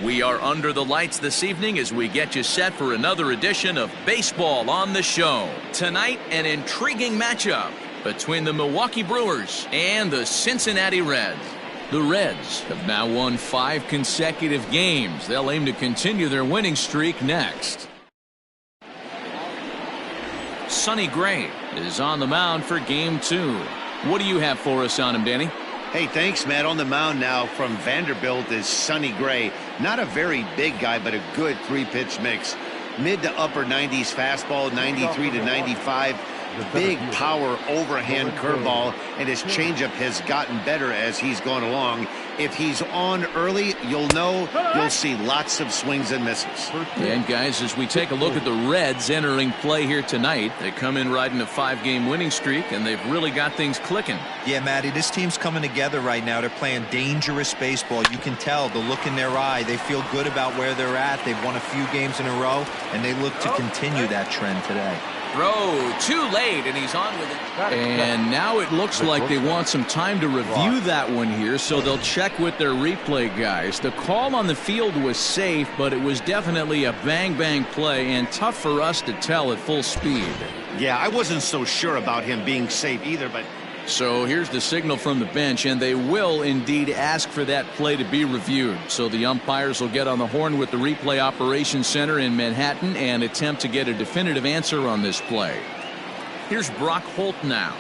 We are under the lights this evening as we get you set for another edition of Baseball on the Show. Tonight, an intriguing matchup between the Milwaukee Brewers and the Cincinnati Reds. The Reds have now won 5 consecutive games. They'll aim to continue their winning streak next. Sonny Gray is on the mound for Game 2. What do you have for us on him, Danny? Hey, thanks, Matt. On the mound now from Vanderbilt is Sonny Gray. Not a very big guy, but a good 3-pitch mix. Mid to upper 90s fastball, 93 to 95. Big power overhand curveball, and his changeup has gotten better as he's gone along. If he's on early, you'll see lots of swings and misses. And guys, as we take a look at the Reds entering play here tonight, they come in riding a 5-game winning streak, and they've really got things clicking. Yeah, Matty, this team's coming together right now. They're playing dangerous baseball. You can tell the look in their eye. They feel good about where they're at. They've won a few games in a row, and they look to continue that trend today. Throw too late, and he's on with it. And now it looks like they want some time to review that one here, so they'll check with their replay guys. The call on the field was safe, but it was definitely a bang-bang play and tough for us to tell at full speed. Yeah, I wasn't so sure about him being safe either, but... So here's the signal from the bench, and they will indeed ask for that play to be reviewed. So the umpires will get on the horn with the replay operations center in Manhattan and attempt to get a definitive answer on this play. Here's Brock Holt now,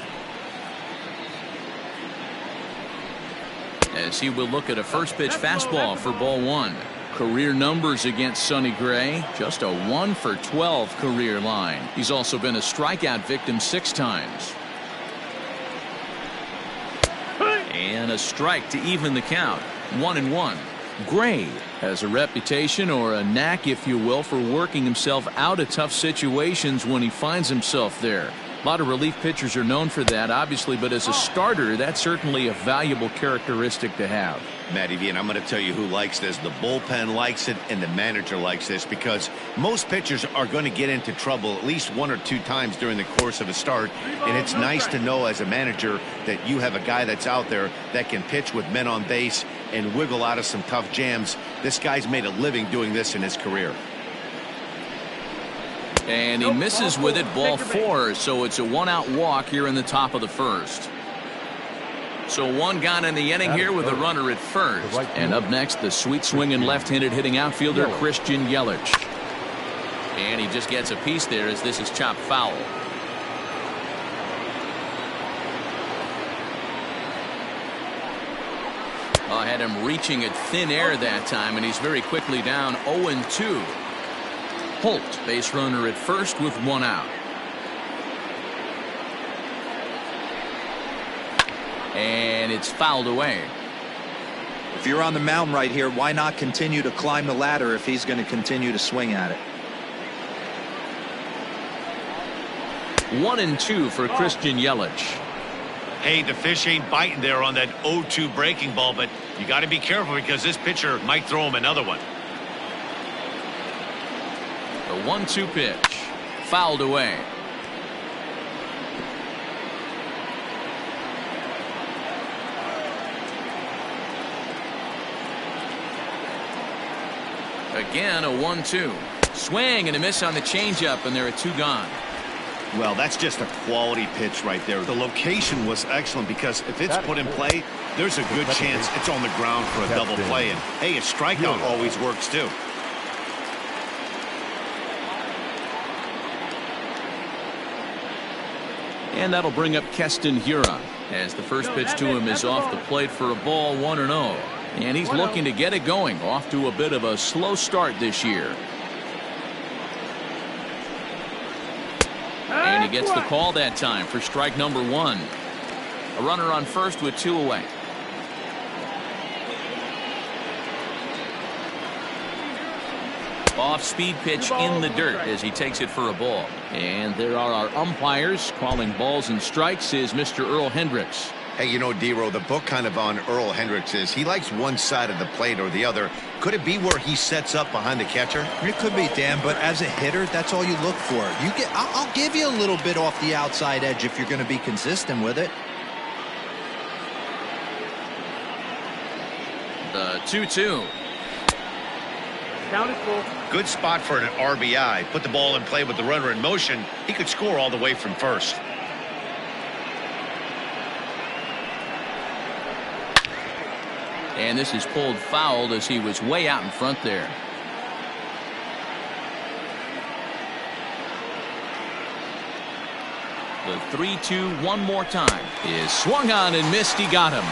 as he will look at a first pitch fastball for ball 1. Career numbers against Sonny Gray, just a 1 for 12 career line. He's also been a strikeout victim 6 times. And a strike to even the count. 1-1. Gray has a reputation, or a knack if you will, for working himself out of tough situations when he finds himself there. A lot of relief pitchers are known for that, obviously, but as a starter, that's certainly a valuable characteristic to have. Matty V, and I'm going to tell you who likes this. The bullpen likes it, and the manager likes this, because most pitchers are going to get into trouble at least 1 or 2 times during the course of a start, and it's nice to know as a manager that you have a guy that's out there that can pitch with men on base and wiggle out of some tough jams. This guy's made a living doing this in his career. And he misses with it, ball 4, so it's a 1-out walk here in the top of the first. So 1 gone in the inning here with a runner at first. And up next, the sweet swinging left-handed hitting outfielder Christian Yelich. And he just gets a piece there as this is chopped foul. I had him reaching at thin air that time, and he's very quickly down 0-2. Holt, base runner at first with 1 out. And it's fouled away. If you're on the mound right here, why not continue to climb the ladder if he's going to continue to swing at it? 1-2 for Christian Yelich. Hey, the fish ain't biting there on that 0-2 breaking ball, but you got to be careful because this pitcher might throw him another one. The 1-2 pitch, fouled away. Again, a 1-2. Swing and a miss on the changeup, and there are 2 gone. Well, that's just a quality pitch right there. The location was excellent, because if it's put in play, there's a good chance it's on the ground for a double play. And hey, a strikeout always works too. And that'll bring up Keston Hiura, as the first pitch to him is off the plate for a ball, 1-0. And he's looking to get it going, off to a bit of a slow start this year. And he gets the call that time for strike number 1. A runner on first with 2 away. Off-speed pitch in the dirt as he takes it for a ball. And there are our umpires. Calling balls and strikes is Mr. Earl Hendricks. Hey, you know, D-Row, the book kind of on Earl Hendricks is he likes one side of the plate or the other. Could it be where he sets up behind the catcher? It could be, Dan, but as a hitter, that's all you look for. I'll give you a little bit off the outside edge if you're going to be consistent with it. The 2-2. Counted full. Good spot for an RBI. Put the ball in play with the runner in motion. He could score all the way from first. And this is pulled foul as he was way out in front there. The 3-2 one more time is swung on and missed. He got him.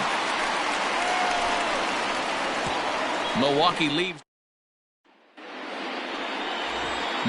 Milwaukee leaves.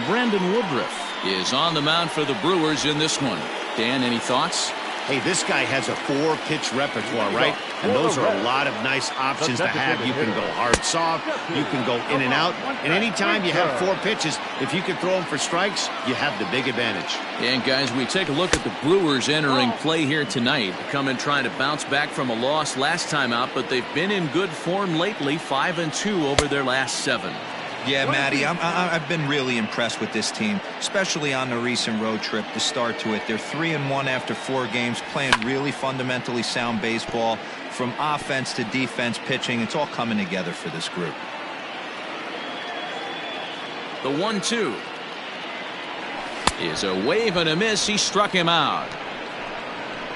Brandon Woodruff is on the mound for the Brewers in this one. Dan, any thoughts? Hey, this guy has a 4-pitch repertoire, right? And those are a lot of nice options to have. You can go hard, soft. You can go in and out. And anytime you have 4 pitches, if you can throw them for strikes, you have the big advantage. And, guys, we take a look at the Brewers entering play here tonight. Come in trying to bounce back from a loss last time out, but they've been in good form lately, 5-2 over their last 7. Yeah, Matty, I've been really impressed with this team, especially on the recent road trip, the start to it. They're 3-1 after 4 games, playing really fundamentally sound baseball. From offense to defense, pitching, it's all coming together for this group. The 1-2 is a wave and a miss. He struck him out.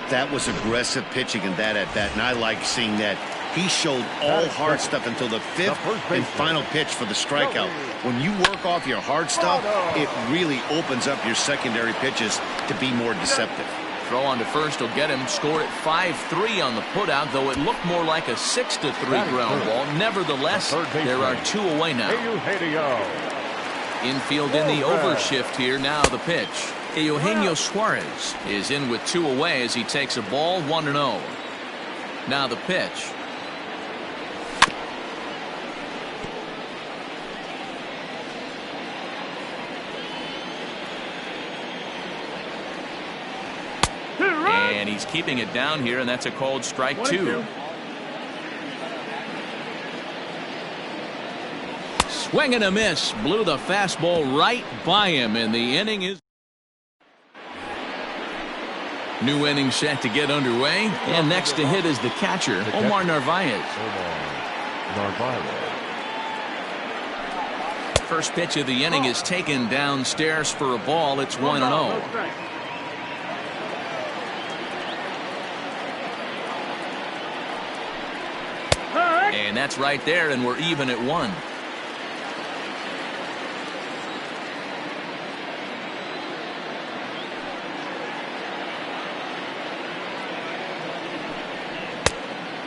That was aggressive pitching in that at bat, and I like seeing that. He showed all hard stuff until the 5th and final pitch for the strikeout. When you work off your hard stuff, it really opens up your secondary pitches to be more deceptive. Throw on to first will get him. Scored at 5-3 on the putout, though it looked more like a 6-3 ground ball. Nevertheless, there are 2 away now. Infield in the overshift here. Now the pitch. Eugenio Suarez is in with 2 away as he takes a ball 1-0. Now the pitch. And he's keeping it down here, and that's a called strike 2. Swing and a miss. Blew the fastball right by him, and the inning is. New inning set to get underway, and next to hit is the catcher, Omar Narvaez. First pitch of the inning is taken downstairs for a ball. It's 1-0. And that's right there, and we're even at 1.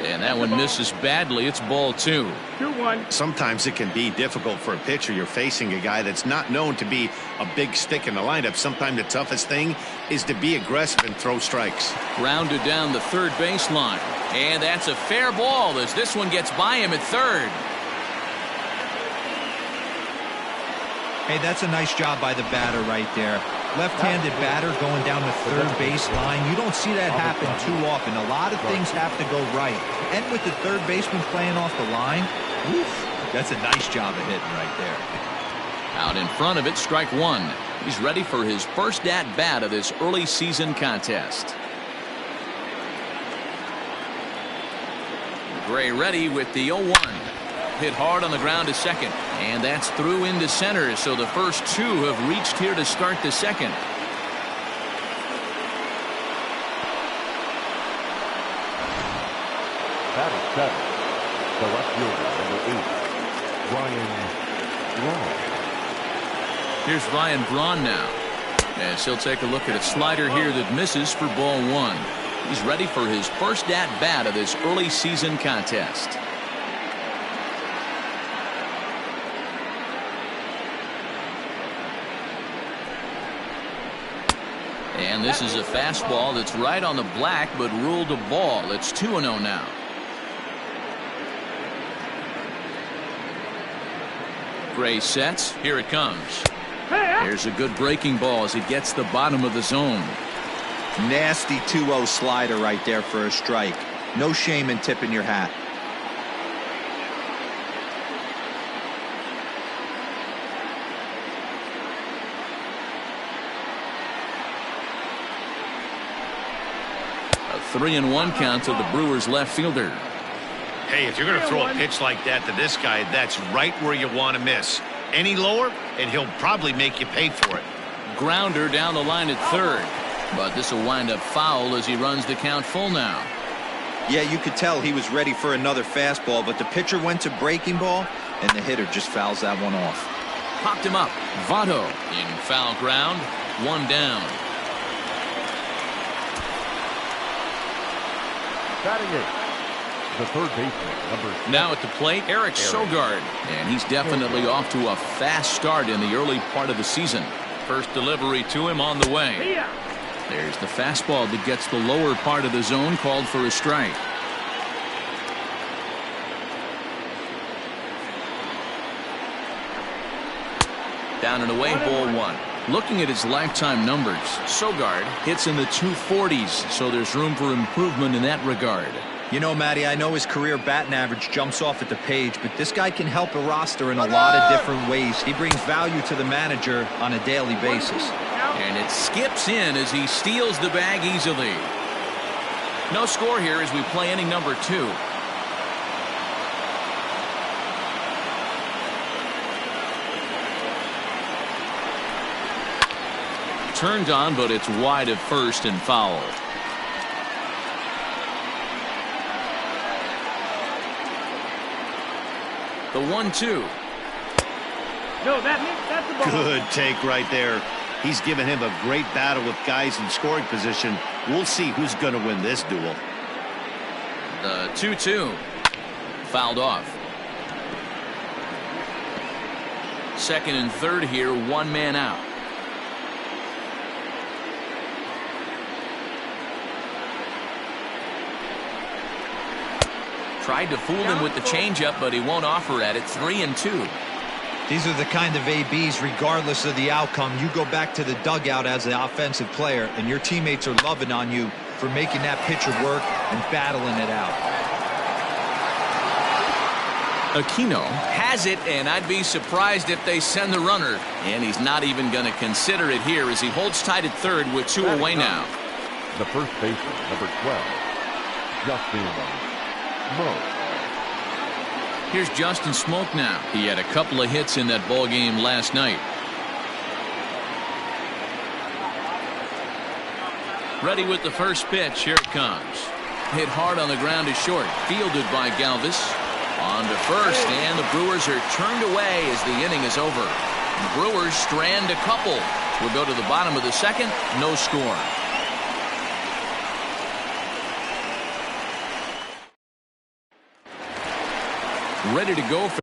And that one misses badly. It's ball 2. 2-1. Sometimes it can be difficult for a pitcher. You're facing a guy that's not known to be a big stick in the lineup. Sometimes the toughest thing is to be aggressive and throw strikes. Grounded down the third baseline. And that's a fair ball as this one gets by him at third. Hey, that's a nice job by the batter right there. Left-handed batter going down the third baseline. You don't see that happen too often. A lot of things have to go right. And with the third baseman playing off the line, woof, that's a nice job of hitting right there. Out in front of it, strike 1. He's ready for his first at-bat of this early season contest. Gray ready with the 0-1. Hit hard on the ground to second. And that's through into center. So the first 2 have reached here to start the second. That is set. The left fielder, number 8, Ryan Braun. Here's Ryan Braun now. As he'll take a look at a slider here that misses for ball 1. He's ready for his first at-bat of this early season contest. And this is a fastball that's right on the black but ruled a ball. It's 2-0 now. Gray sets. Here it comes. Here's a good breaking ball as it gets the bottom of the zone. Nasty 2-0 slider right there for a strike. No shame in tipping your hat. A 3-1 count to the Brewers left fielder. Hey, if you're going to throw a pitch like that to this guy, that's right where you want to miss. Any lower, and he'll probably make you pay for it. Grounder down the line at third. But this will wind up foul as he runs the count full now. Yeah, you could tell he was ready for another fastball, but the pitcher went to breaking ball, and the hitter just fouls that one off. Popped him up. Votto in foul ground. One down. Batting eighth, the third baseman, number 7. Now at the plate, Eric Sogard. And he's definitely off to a fast start in the early part of the season. First delivery to him on the way. There's the fastball that gets the lower part of the zone, called for a strike. Down and away, ball one. Looking at his lifetime numbers, Sogard hits in the 240s, so there's room for improvement in that regard. You know, Matty, I know his career batting average jumps off at the page, but this guy can help a roster in a lot of different ways. He brings value to the manager on a daily basis. And it skips in as he steals the bag easily. No score here as we play inning number 2. Turned on, but it's wide at first and foul. The 1-2. No, that's the ball. Good take right there. He's given him a great battle with guys in scoring position. We'll see who's going to win this duel. The 2-2. Fouled off. Second and third here, one man out. Tried to fool him with the changeup, but he won't offer at it. 3-2. These are the kind of ABs, regardless of the outcome. You go back to the dugout as the offensive player, and your teammates are loving on you for making that pitcher work and battling it out. Aquino has it, and I'd be surprised if they send the runner. And he's not even going to consider it here as he holds tight at third with 2 away now. The first baseman, number 12, Justin Smoke. Here's Justin Smoke now. He had a couple of hits in that ball game last night. Ready with the first pitch. Here it comes. Hit hard on the ground to short. Fielded by Galvis. On to first, and the Brewers are turned away as the inning is over. The Brewers strand a couple. We'll go to the bottom of the second. No score. Ready to go for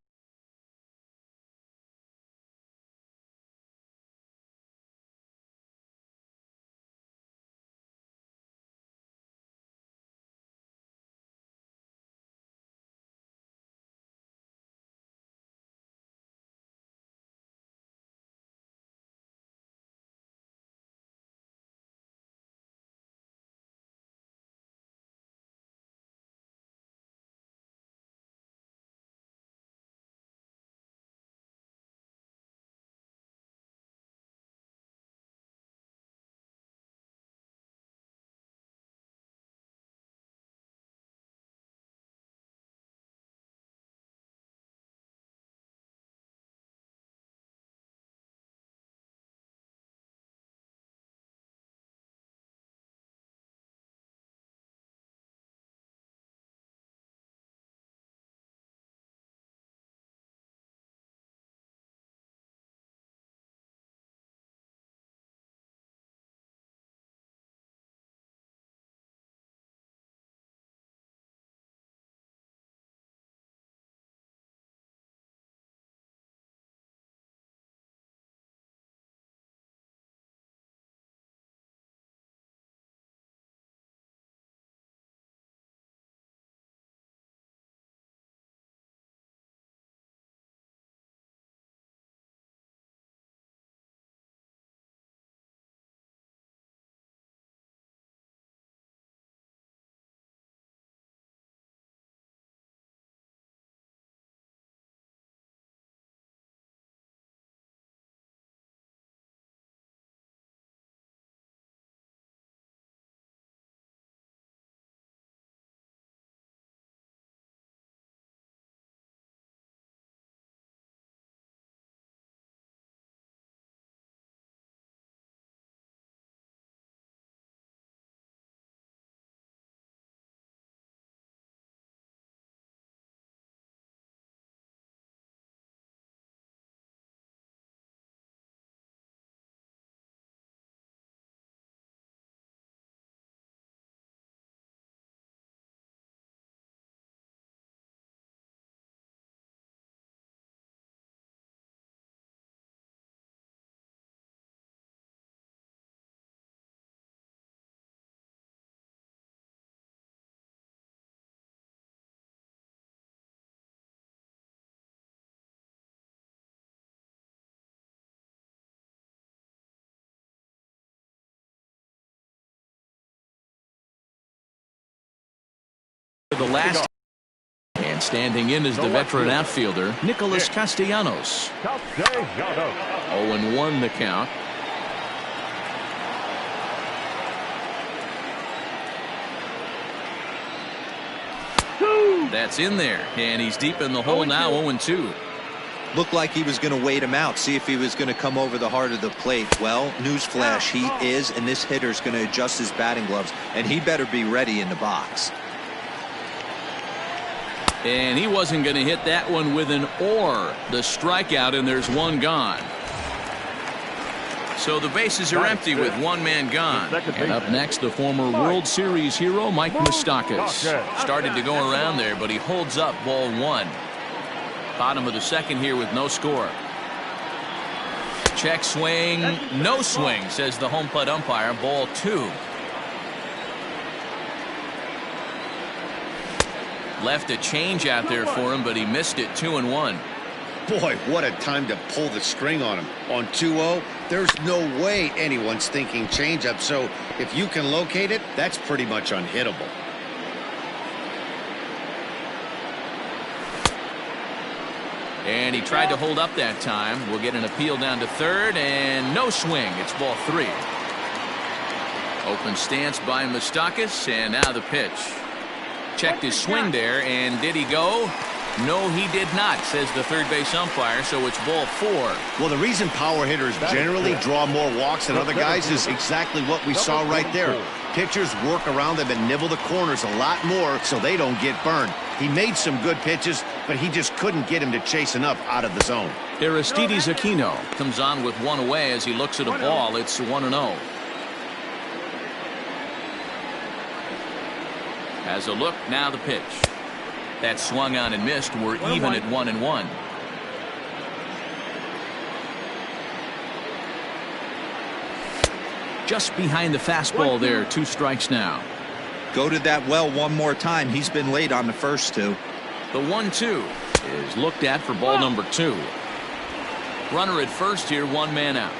The last. And standing in is the veteran outfielder, Nicholas Castellanos. 0-1 the count. That's in there, and he's deep in the hole now, 0-2. Looked like he was going to wait him out, see if he was going to come over the heart of the plate. Well, newsflash, he is, and this hitter's going to adjust his batting gloves, and he better be ready in the box. And he wasn't going to hit that one with an or. The strikeout, and there's one gone. So the bases are empty with one man gone. And up next, the former World Series hero, Mike Moustakas. Started to go around there, but he holds up, ball one. Bottom of the second here with no score. Check swing, no swing, says the home plate umpire, ball two. Left a change out there for him, but he missed it, 2-1. Boy, what a time to pull the string on him. On 2-0, there's no way anyone's thinking changeup. So if you can locate it, that's pretty much unhittable. And he tried to hold up that time. We'll get an appeal down to third, and no swing. It's ball three. Open stance by Moustakas, and now the pitch. Checked his swing there, and did he go? No, he did not, says the third base umpire, so it's ball four. Well, the reason power hitters generally draw more walks than other guys is exactly what we saw right there. Pitchers work around them and nibble the corners a lot more so they don't get burned. He made some good pitches, but he just couldn't get him to chase enough out of the zone. Aristides Aquino comes on with one away as he looks at a ball. It's 1-0. Has a look, now the pitch. That swung on and missed. We're even at 1-1. Just behind the fastball there. 2 strikes now. Go to that well one more time. He's been late on the first two. The 1-2 is looked at for ball number 2. Runner at first here, one man out.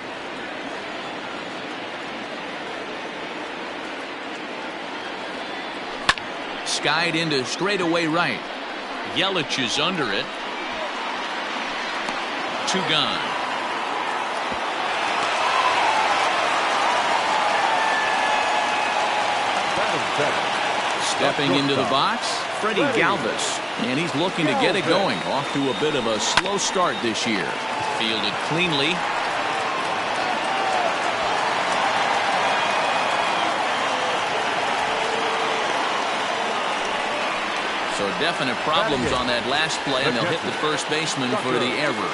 Skied into straightaway right. Yelich is under it. 2 gone. Stepping into the box, Freddie Galvis, and he's looking to get it going. Off to a bit of a slow start this year. Fielded cleanly. So definite problems on that last play, and they'll hit the first baseman for the error.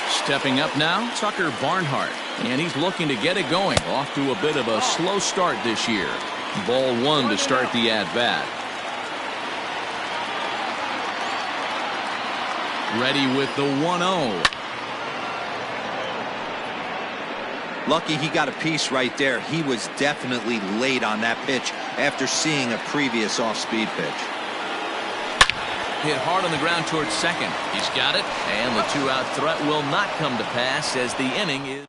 Stepping up now, Tucker Barnhart, and he's looking to get it going. Off to a bit of a slow start this year. Ball 1 to start the at-bat. Ready with the 1-0. Lucky he got a piece right there. He was definitely late on that pitch after seeing a previous off-speed pitch. Hit hard on the ground towards second. He's got it, and the 2-out threat will not come to pass as the inning is.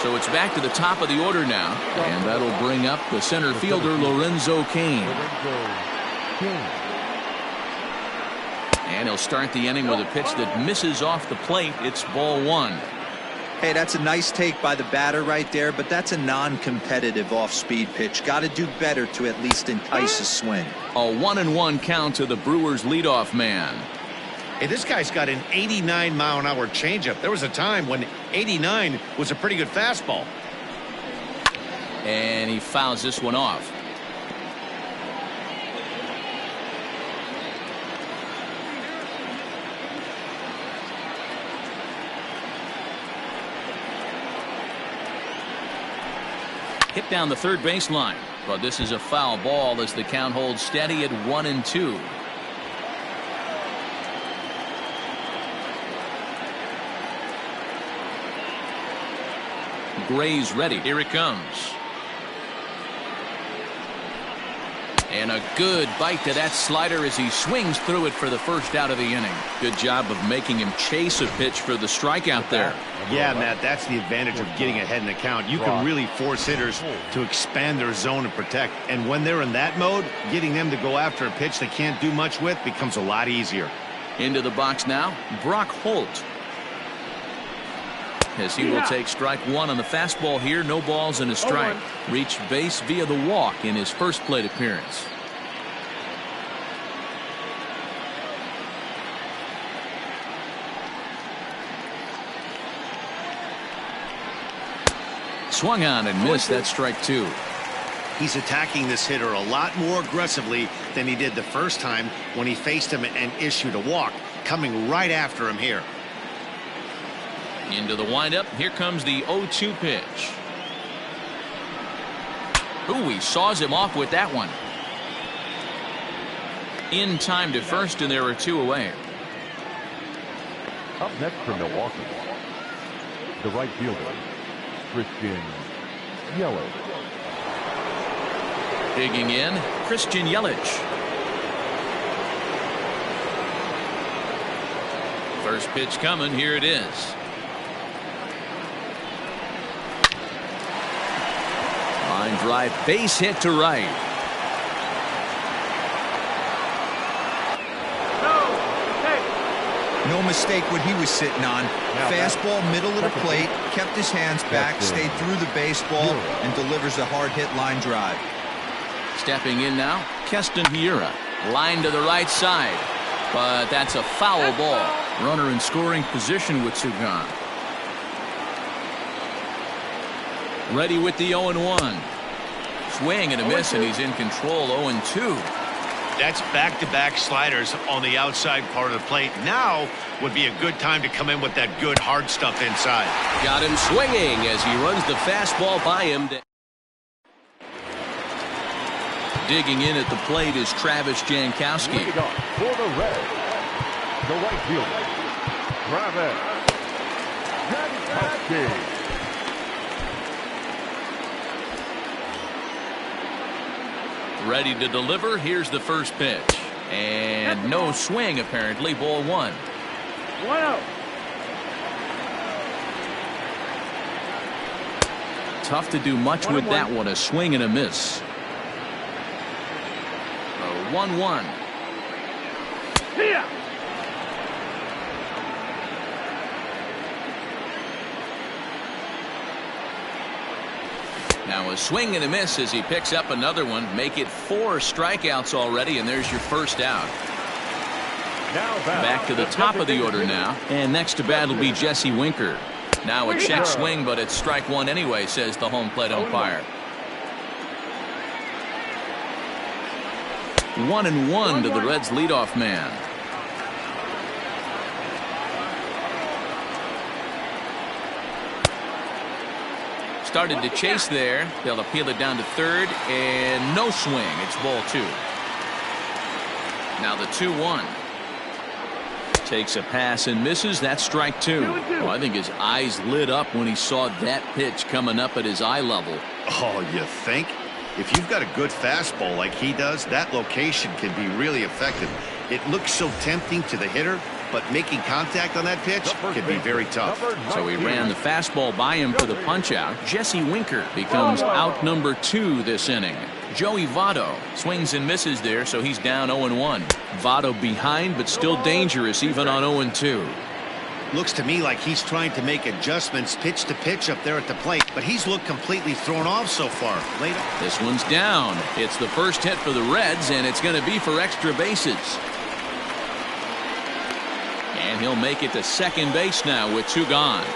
So it's back to the top of the order now, and that'll bring up the center fielder, Lorenzo Cain. And he'll start the inning with a pitch that misses off the plate. It's ball 1. Hey, that's a nice take by the batter right there, but that's a non-competitive off-speed pitch. Got to do better to at least entice a swing. A 1-1 count to the Brewers leadoff man. Hey, this guy's got an 89-mile-an-hour changeup. There was a time when 89 was a pretty good fastball. And he fouls this one off. Hit down the third baseline, but this is a foul ball as the count holds steady at 1-2. Gray's ready. Here it comes. And a good bite to that slider as he swings through it for the first out of the inning. Good job of making him chase a pitch for the strikeout there. Yeah, Matt, that's the advantage of getting ahead in the count. You can really force hitters to expand their zone and protect. And when they're in that mode, getting them to go after a pitch they can't do much with becomes a lot easier. Into the box now, Brock Holt. As he will take strike one on the fastball here. No balls and a strike. Reached base via the walk in his first plate appearance. Swung on and missed. That strike two. He's attacking this hitter a lot more aggressively than he did the first time when he faced him and issued a walk. Coming right after him here. Into the windup. Here comes the 0-2 pitch. Ooh, he saws him off with that one. In time to first, and there are two away. Up next for Milwaukee, the right fielder, Christian Yelich. Digging in, Christian Yelich. First pitch coming. Here it is. Line drive, base hit to right. No mistake what he was sitting on. Fastball middle of the plate, kept his hands back, stayed through the baseball, and delivers a hard hit line drive. Stepping in now, Keston Hiura. Line to the right side, but that's a foul ball. Runner in scoring position with Sugan. Ready with the 0-1. Swing and a miss, and he's in control. 0-2. That's back-to-back sliders on the outside part of the plate. Now would be a good time to come in with that good hard stuff inside. Got him swinging as he runs the fastball by him. Digging in at the plate is Travis Jankowski. For the Reds, the right fielder, Travis Jankowski. Ready to deliver. Here's the first pitch. And no swing, apparently. Ball one. 1-0. Tough to do much with that one. A swing and a miss. 1-1. Here. Now a swing and a miss as he picks up another one. Make it 4 strikeouts already, and there's your first out. Back to the top of the order now. And next to bat will be Jesse Winker. Now a check swing, but it's strike one anyway, says the home plate umpire. 1-1 to the Reds leadoff man. Started to chase there. They'll appeal it down to third, and no swing. It's ball two. Now the 2-1. Takes a pass and misses. That's strike two. Oh, I think his eyes lit up when he saw that pitch coming up at his eye level. Oh, you think? If you've got a good fastball like he does, that location can be really effective. It looks so tempting to the hitter, but making contact on that pitch can be very tough. So he ran the fastball by him for the punch out. Jesse Winker becomes out number 2 this inning. Joey Votto swings and misses there, so he's down 0-1. Votto behind, but still dangerous even on 0-2. Looks to me like he's trying to make adjustments pitch to pitch up there at the plate, but he's looked completely thrown off so far. Later. This one's down. It's the first hit for the Reds, and it's going to be for extra bases. And he'll make it to second base now with 2 gone.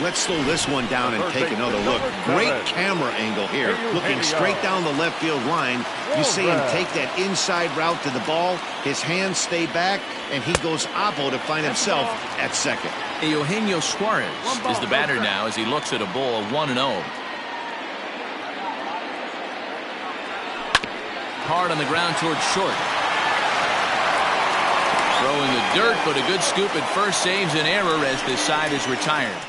Let's slow this one down and take another look. Great camera angle here. Looking straight down the left field line. You see him take that inside route to the ball. His hands stay back, and he goes oppo to find himself at second. Eugenio Suarez is the batter now as he looks at a ball 1-0. Hard on the ground towards short. Throwing the dirt, but a good scoop at first saves an error as this side is retired.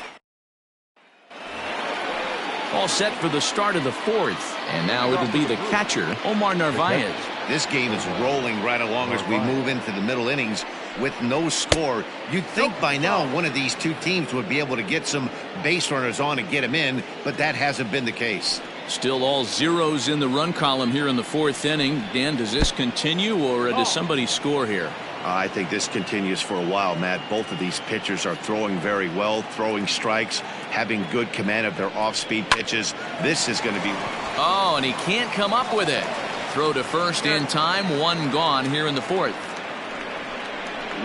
All set for the start of the fourth. And now it'll be the catcher, Omar Narvaez. This game is rolling right along as we move into the middle innings with no score. You'd think by now one of these two teams would be able to get some base runners on and get them in, but that hasn't been the case. Still all zeros in the run column here in the fourth inning. Dan, does this continue, or does somebody score here? I think this continues for a while, Matt. Both of these pitchers are throwing very well, throwing strikes, having good command of their off-speed pitches. This is going to be... Oh, and he can't come up with it. Throw to first in time, one gone here in the fourth.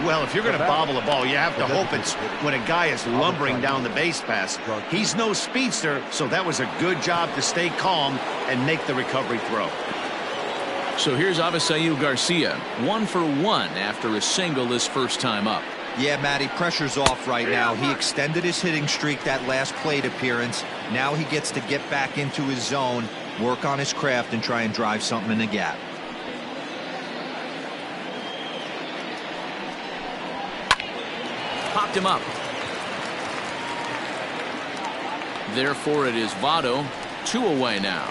Well, if you're going to bobble a ball, you have to hope it's when a guy is lumbering down the base pass. He's no speedster, so that was a good job to stay calm and make the recovery throw. So here's Avisail Garcia, 1 for 1 after a single his first time up. Yeah, Matty, pressure's off right now. He extended his hitting streak that last plate appearance. Now he gets to get back into his zone, work on his craft, and try and drive something in the gap. Popped him up. Therefore, it is Votto, 2 away now.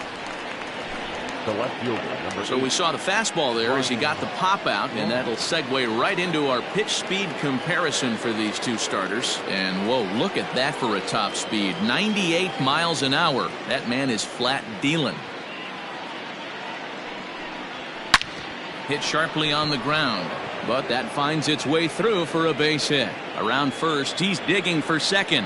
The left fielder, So we saw the fastball there as he got the pop out, and that'll segue right into our pitch speed comparison for these two starters. And whoa, look at that for a top speed, 98 miles an hour. That man is flat dealing. Hit sharply on the ground, but that finds its way through for a base hit. Around first, he's digging for second.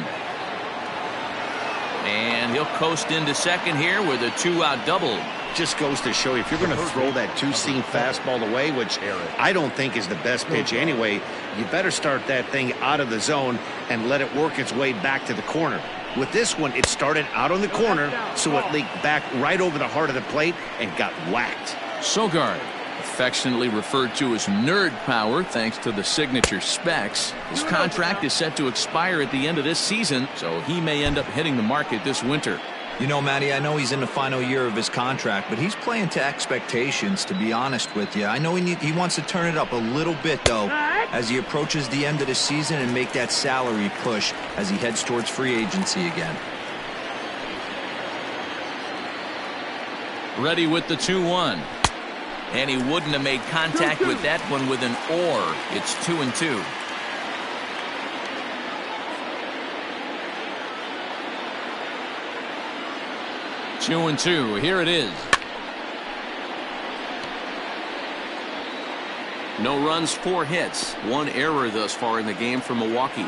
And he'll coast into second here with a 2-out double. Just goes to show you, if you're going to throw that two-seam fastball away, which I don't think is the best pitch anyway, you better start that thing out of the zone and let it work its way back to the corner. With this one, it started out on the corner, so it leaked back right over the heart of the plate and got whacked. Sogard, affectionately referred to as nerd power thanks to the signature specs. His contract is set to expire at the end of this season, so he may end up hitting the market this winter. You know, Matty, I know he's in the final year of his contract, but he's playing to expectations, to be honest with you. I know he wants to turn it up a little bit, though, as he approaches the end of the season and make that salary push as he heads towards free agency again. Ready with the 2-1. And he wouldn't have made contact with that one with an or. It's 2-2. Two and two. Here it is. No runs, 4 hits, 1 error thus far in the game for Milwaukee.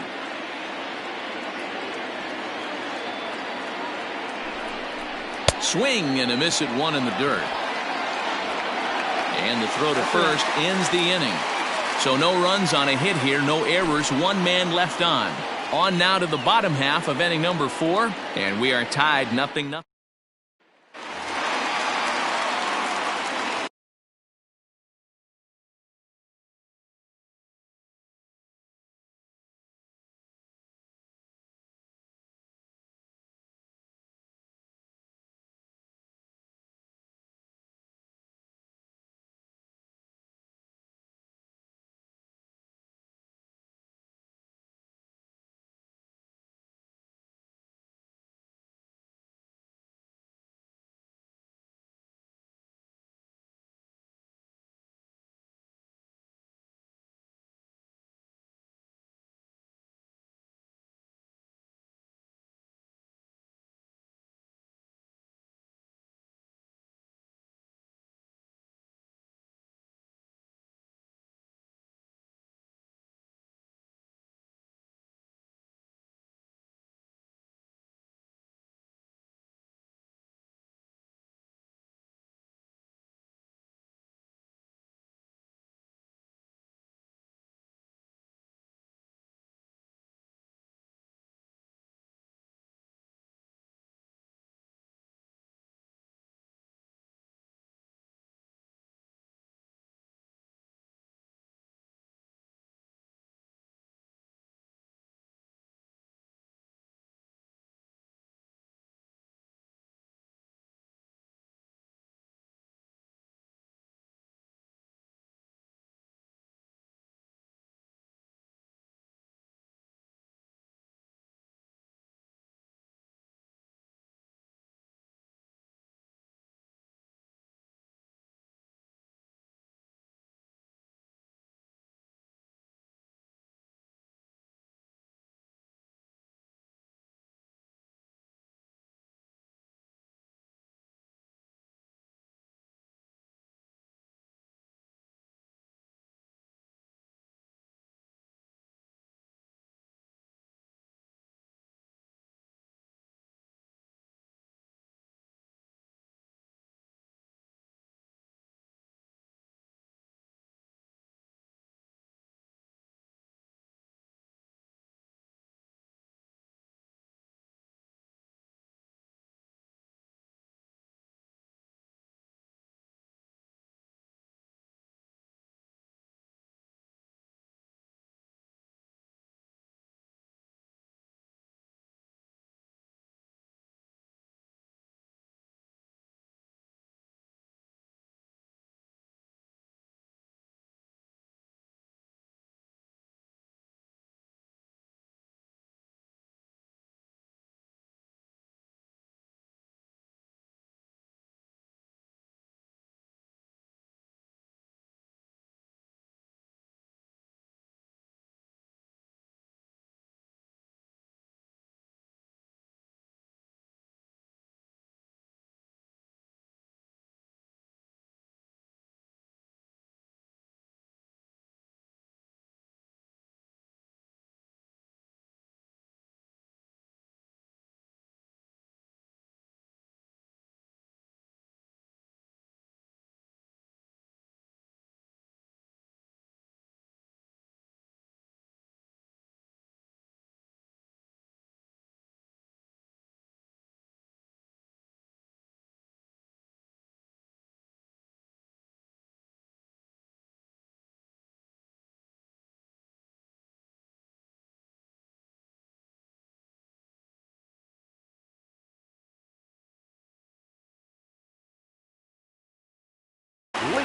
Swing and a miss at 1 in the dirt. And the throw to first ends the inning. So no runs on a hit here, no errors, 1 man left on. On now to the bottom half of inning number 4, and we are tied 0-0.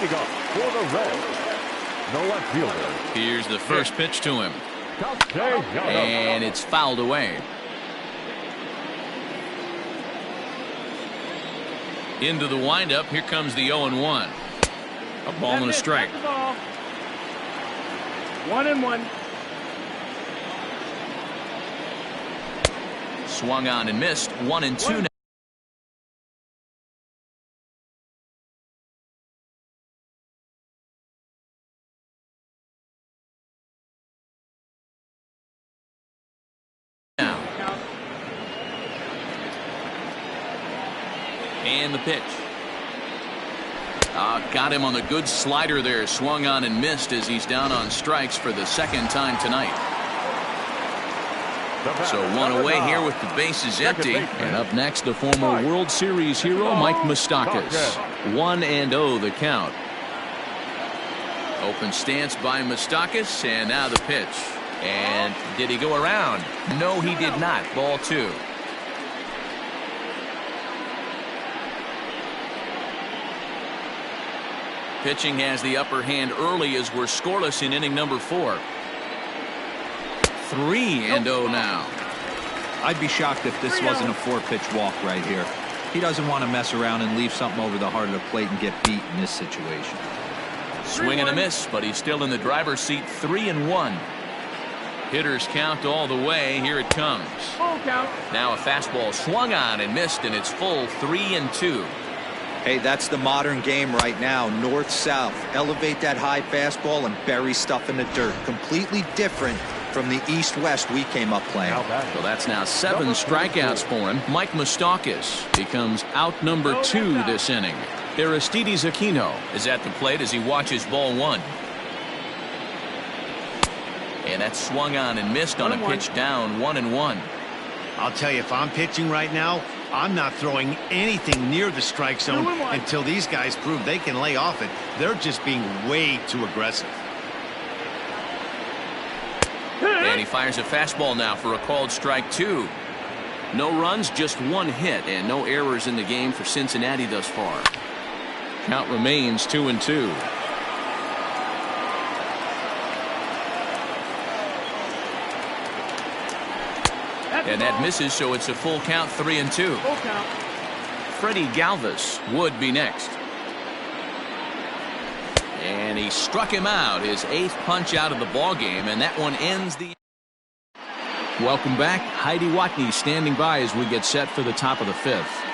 Leading up for the Reds, the left fielder. Here's the first pitch to him. Castellanos. And it's fouled away. Into the windup. Here comes the 0-1. A ball and a strike. 1-1. Swung on and missed. 1-2 now. And the pitch. Got him on the good slider there. Swung on and missed as he's down on strikes for the second time tonight. So one away here with the bases empty. And up next, the former World Series hero, Mike Moustakas. 1-0 the count. Open stance by Moustakas, and now the pitch. And did he go around? No, he did not. Ball 2. Pitching has the upper hand early as we're scoreless in inning number 4. 3-0 now. I'd be shocked if this wasn't a 4-pitch walk right here. He doesn't want to mess around and leave something over the heart of the plate and get beat in this situation. Swing and a miss, but he's still in the driver's seat. 3-1. Hitters count all the way. Here it comes. Full count. Now a fastball swung on and missed, and it's full. 3-2. Hey, that's the modern game right now. North-south. Elevate that high fastball and bury stuff in the dirt. Completely different from the east-west we came up playing. Well, that's now 7 strikeouts for him. Mike Moustakas becomes out number 2 this inning. Aristides Aquino is at the plate as he watches ball 1. And that's swung on and missed on a pitch down. 1-1. I'll tell you, if I'm pitching right now, I'm not throwing anything near the strike zone until these guys prove they can lay off it. They're just being way too aggressive. And he fires a fastball now for a called strike 2. No runs, just 1 hit, and no errors in the game for Cincinnati thus far. Count remains 2-2. And that misses, so it's a full count. 3-2. Full count. Freddie Galvis would be next. And he struck him out, his 8th punch out of the ball game, and that one ends the. Welcome back. Heidi Watney standing by as we get set for the top of the 5th.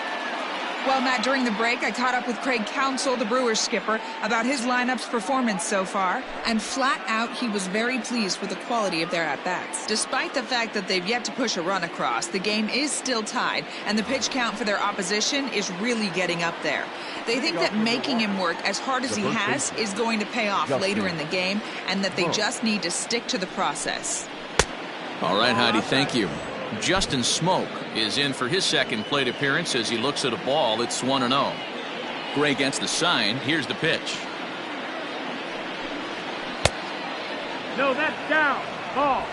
Well, Matt, during the break, I caught up with Craig Counsell, the Brewers skipper, about his lineup's performance so far. And flat out, he was very pleased with the quality of their at-bats. Despite the fact that they've yet to push a run across, the game is still tied, and the pitch count for their opposition is really getting up there. They think that making him work as hard as he has is going to pay off later in the game, and that they just need to stick to the process. All right, Heidi, thank you. Justin Smoke is in for his second plate appearance as he looks at a ball. It's 1-0. Gray against the sign. Here's the pitch. No, that's down. Ball.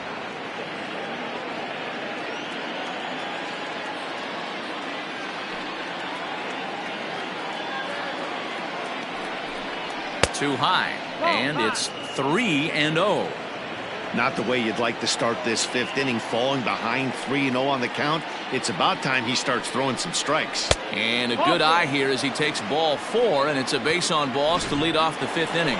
Too high. And it's 3-0. Not the way you'd like to start this 5th inning, falling behind 3-0 on the count. It's about time he starts throwing some strikes. And a good eye here as he takes ball 4, and it's a base on balls to lead off the 5th inning.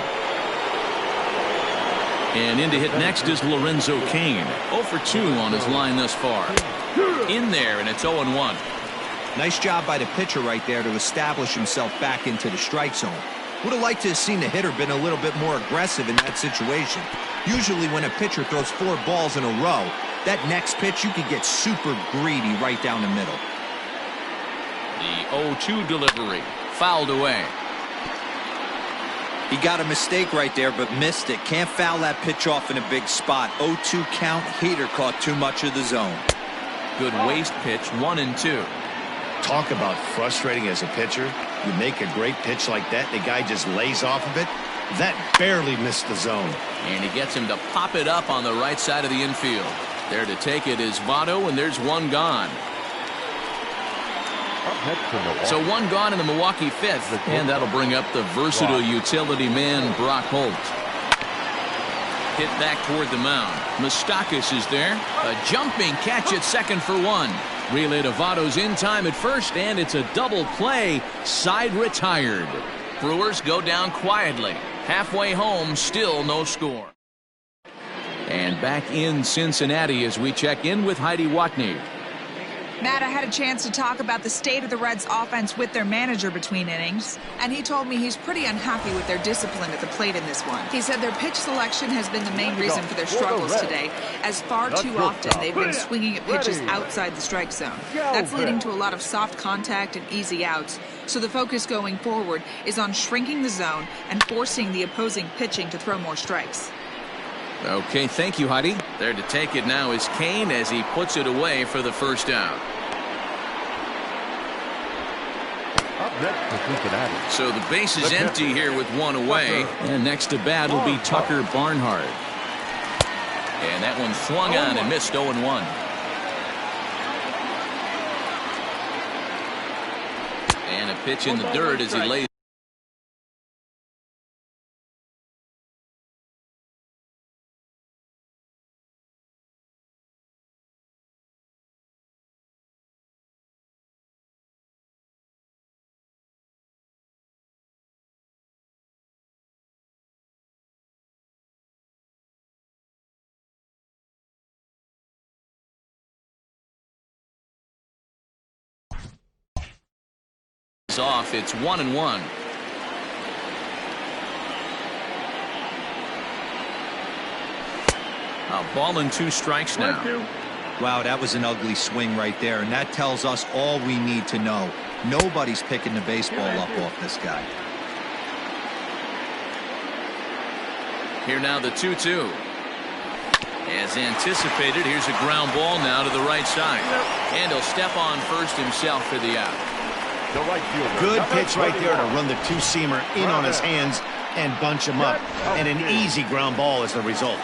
And in to hit next is Lorenzo Cain. 0 for 2 on his line thus far. In there, and it's 0-1. Nice job by the pitcher right there to establish himself back into the strike zone. Would have liked to have seen the hitter been a little bit more aggressive in that situation. Usually when a pitcher throws 4 balls in a row, that next pitch you could get super greedy right down the middle. The 0-2 delivery fouled away. He got a mistake right there but missed it. Can't foul that pitch off in a big spot. 0-2 count. Heater caught too much of the zone. Good waste pitch. 1-2. Talk about frustrating as a pitcher. You make a great pitch like that, the guy just lays off of it. That barely missed the zone. And he gets him to pop it up on the right side of the infield. There to take it is Votto, and there's one gone. Up next for Milwaukee. So one gone in the Milwaukee fifth, and that'll bring up the versatile utility man, Brock Holt. Hit back toward the mound. Moustakas is there. A jumping catch at second for one. Relay to Votto's in time at first, and it's a double play. Side retired. Brewers go down quietly. Halfway home, still no score. And back in Cincinnati as we check in with Heidi Watney. Matt, I had a chance to talk about the state of the Reds offense with their manager between innings, and he told me he's pretty unhappy with their discipline at the plate in this one. He said their pitch selection has been the main reason for their struggles today, as far too often they've been swinging at pitches outside the strike zone. That's leading to a lot of soft contact and easy outs, so the focus going forward is on shrinking the zone and forcing the opposing pitching to throw more strikes. Okay, thank you, Heidi. There to take it now is Kane as he puts it away for the first out. Up next for Cincinnati. So the base is empty here with one away. And next to bat will be Tucker Barnhart. And that one swung on and missed 0-1. And a pitch in the dirt as he lays. Off. It's 1-1. A ball and 2 strikes now. Wow, that was an ugly swing right there, and that tells us all we need to know. Nobody's picking the baseball up off this guy. Here now the 2-2. As anticipated, here's a ground ball now to the right side. And he'll step on first himself for the out. The right fielder. Good pitch right there to run the two-seamer in on his hands and bunch him up. And an easy ground ball is the result.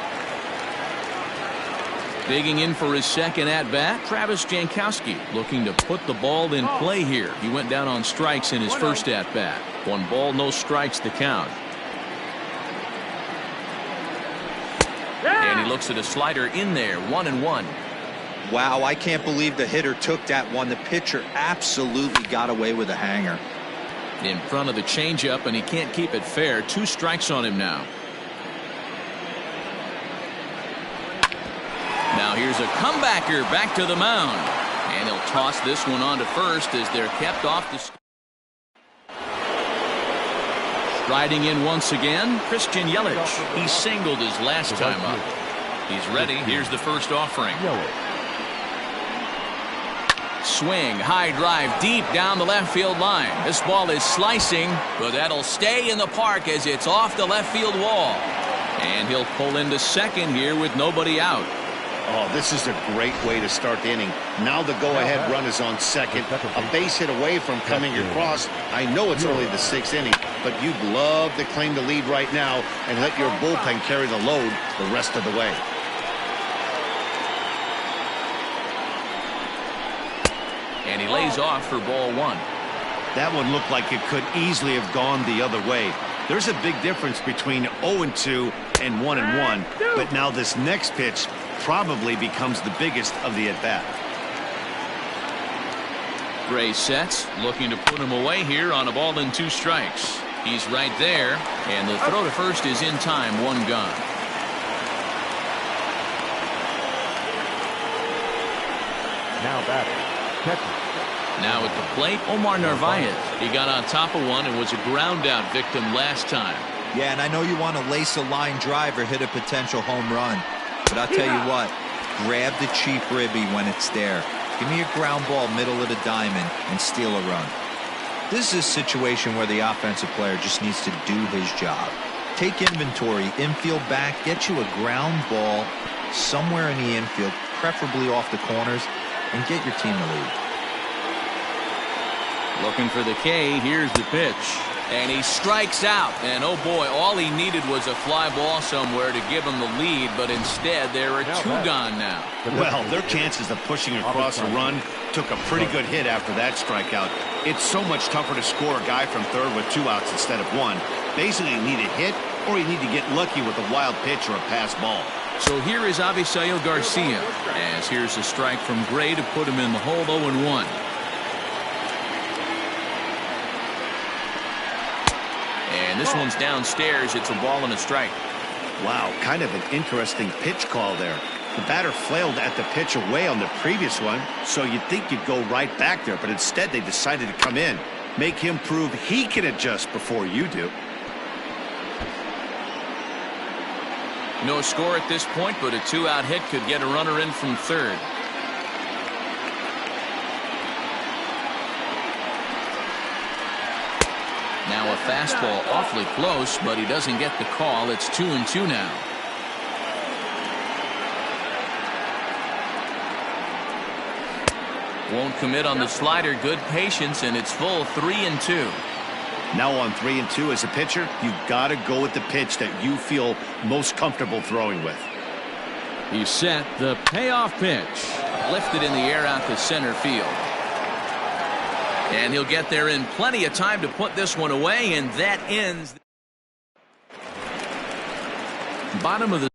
Digging in for his second at-bat, Travis Jankowski looking to put the ball in play here. He went down on strikes in his first at-bat. 1 ball, no strikes the count. And he looks at a slider in there, 1-1. Wow, I can't believe the hitter took that one. The pitcher absolutely got away with a hanger. In front of the changeup, and he can't keep it fair. 2 strikes on him now. Now here's a comebacker back to the mound. And he'll toss this one on to first as they're kept off the... Striding in once again, Christian Yelich. He singled his last time up. He's ready. Here's the first offering. Swing, high drive, deep down the left field line. This ball is slicing, but that'll stay in the park as it's off the left field wall. And he'll pull into second here with nobody out. Oh, this is a great way to start the inning. Now the go-ahead run is on second. A base hit away from coming across. I know it's only the 6th inning, but you'd love to claim the lead right now and let your bullpen carry the load the rest of the way. And he lays off for ball 1. That one looked like it could easily have gone the other way. There's a big difference between 0-2 and 1-1, but now this next pitch probably becomes the biggest of the at-bat. Gray sets, looking to put him away here on a ball and 2 strikes. He's right there, and the throw to first is in time, 1 gone. Now batting. Now at the plate, Omar Narvaez. He got on top of one and was a ground out victim last time. Yeah, and I know you want to lace a line drive or hit a potential home run. But I'll tell you what, grab the cheap ribby when it's there. Give me a ground ball middle of the diamond and steal a run. This is a situation where the offensive player just needs to do his job. Take inventory, infield back, get you a ground ball somewhere in the infield, preferably off the corners, and get your team the lead. Looking for the K. Here's the pitch. And he strikes out. And oh boy, all he needed was a fly ball somewhere to give him the lead, but instead there are 2 gone now. Well, their chances of pushing across a run Took a pretty good hit after that strikeout. It's so much tougher to score a guy from third with 2 outs instead of 1. Basically, you need a hit or you need to get lucky with a wild pitch or a pass ball. So here is Avisail Garcia, as here's a strike from Gray to put him in the hole 0-1. And this one's downstairs. It's a ball and a strike. Wow, kind of an interesting pitch call there. The batter flailed at the pitch away on the previous one, so you'd think you'd go right back there, but instead they decided to come in. Make him prove he can adjust before you do. No score at this point, but a 2-out hit could get a runner in from third. Now a fastball awfully close, but he doesn't get the call. It's 2-2 now. Won't commit on the slider. Good patience, and it's full 3-2. Now on 3-2 as a pitcher, you've got to go with the pitch that you feel most comfortable throwing with. He's set. The payoff pitch. Lifted in the air out to center field. And he'll get there in plenty of time to put this one away, and that ends. Bottom of the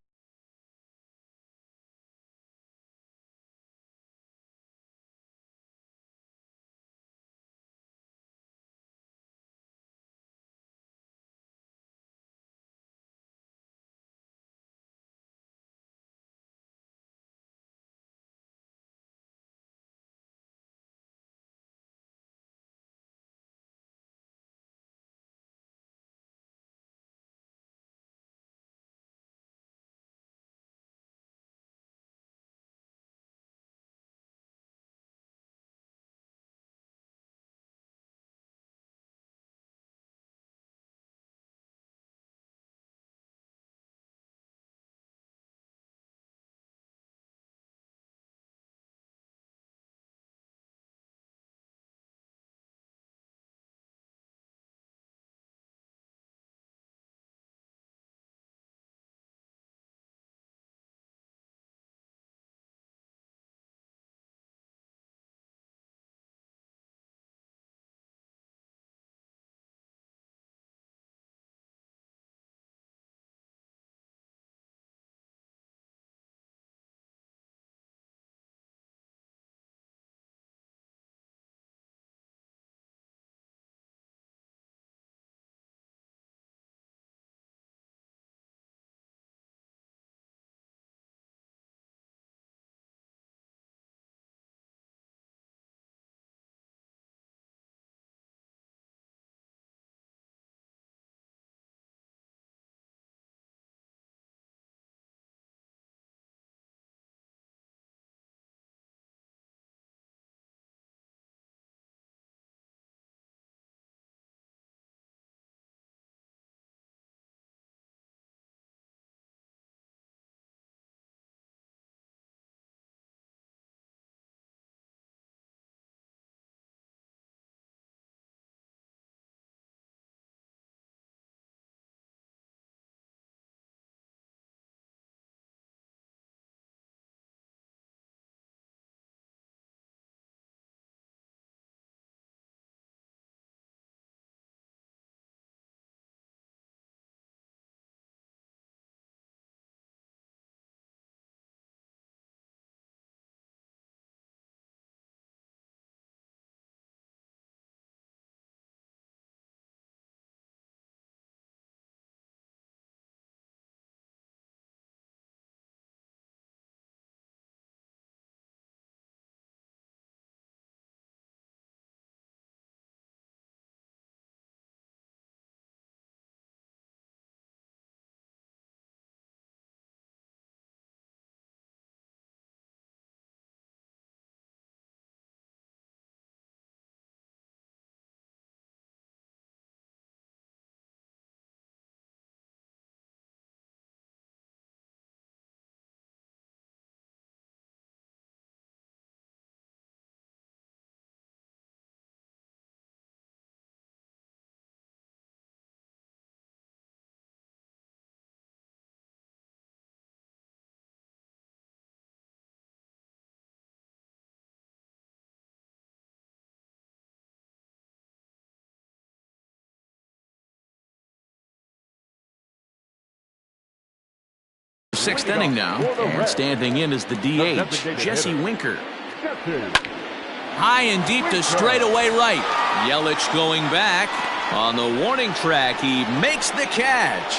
sixth inning now, and standing in is the DH, Jesse Winker. High and deep to straightaway right. Yelich going back. On the warning track, he makes the catch.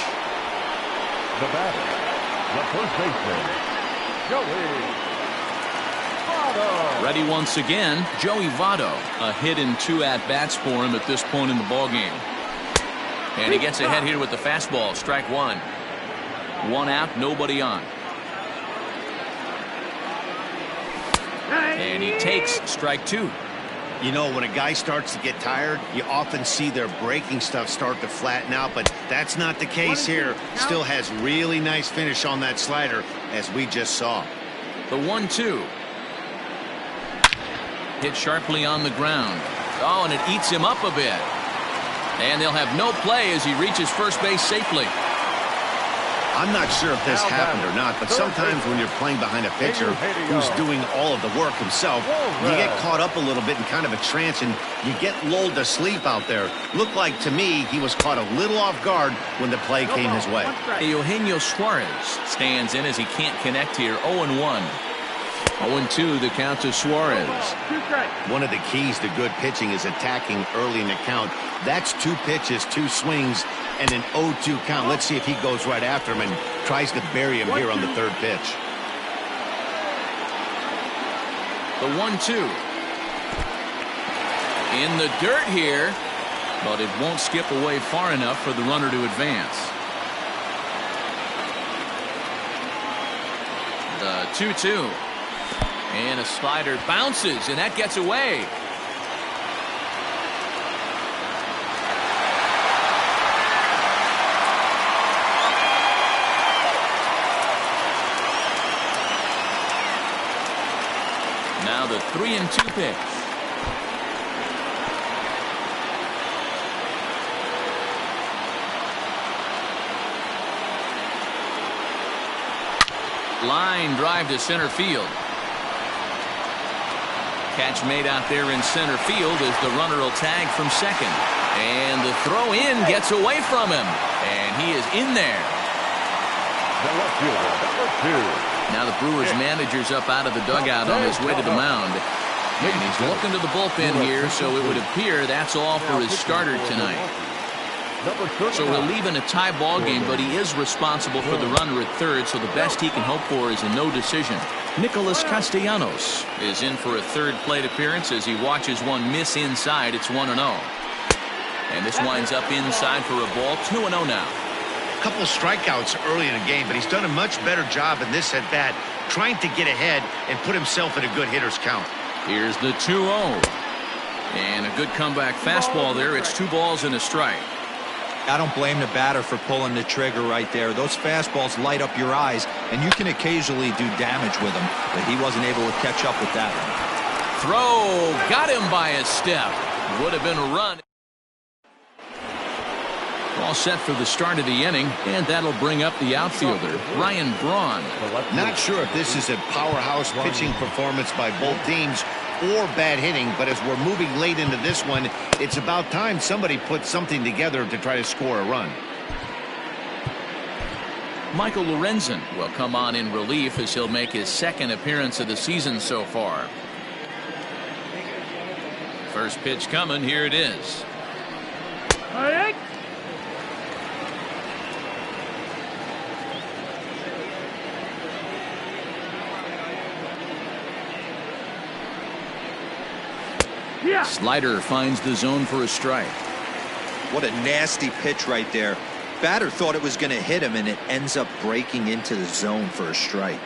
The batter, the first baseman, Joey Votto. Ready once again, Joey Votto. A hit and 2 at-bats for him at this point in the ballgame. And he gets ahead here with the fastball, strike 1. 1 out, nobody on. And he takes strike 2. You know, when a guy starts to get tired, you often see their breaking stuff start to flatten out, but that's not the case here. Still has really nice finish on that slider, as we just saw. The 1-2. Hit sharply on the ground. Oh, and it eats him up a bit. And they'll have no play as he reaches first base safely. I'm not sure if this happened or not, but sometimes when you're playing behind a pitcher who's doing all of the work himself, you get caught up a little bit in kind of a trance and you get lulled to sleep out there. Looked like to me he was caught a little off guard when the play came his way. Eugenio Suarez stands in as he can't connect here. 0-1. 0-2 the count to Suarez. One of the keys to good pitching is attacking early in the count. That's 2 pitches, 2 swings, and an 0-2 count. Let's see if he goes right after him and tries to bury him here on the 3rd pitch. The 1-2. In the dirt here, but it won't skip away far enough for the runner to advance. The 2-2. And a slider bounces, and that gets away. Now the 3-2 pitch. Line drive to center field. Catch made out there in center field as the runner will tag from second. And the throw in gets away from him. And he is in there. The left fielder, number 2. Now the Brewers manager's up out of the dugout on his way to the mound. And he's looking to the bullpen here, so it would appear that's all for his starter tonight. So he'll leave in a tie ball game, but he is responsible for the runner at third, so the best he can hope for is a no decision. Nicholas Castellanos is in for a 3rd plate appearance as he watches one miss inside. It's 1-0. And this winds up inside for a ball. 2-0 now. A couple of strikeouts early in the game, but he's done a much better job in this at-bat trying to get ahead and put himself in a good hitter's count. Here's the 2-0. And a good comeback fastball there. It's 2 balls and a strike. I don't blame the batter for pulling the trigger right there. Those fastballs light up your eyes, and you can occasionally do damage with them, but he wasn't able to catch up with that one. Throw got him by a step. Would have been a run. All set for the start of the inning, and that'll bring up the outfielder, Ryan Braun. Not sure if this is a powerhouse pitching performance by both teams or bad hitting, but as we're moving late into this one, it's about time somebody put something together to try to score a run. Michael Lorenzen will come on in relief as he'll make his 2nd appearance of the season so far. First pitch coming, here it is. Slider finds the zone for a strike. What a nasty pitch right there. Batter thought it was going to hit him, and it ends up breaking into the zone for a strike.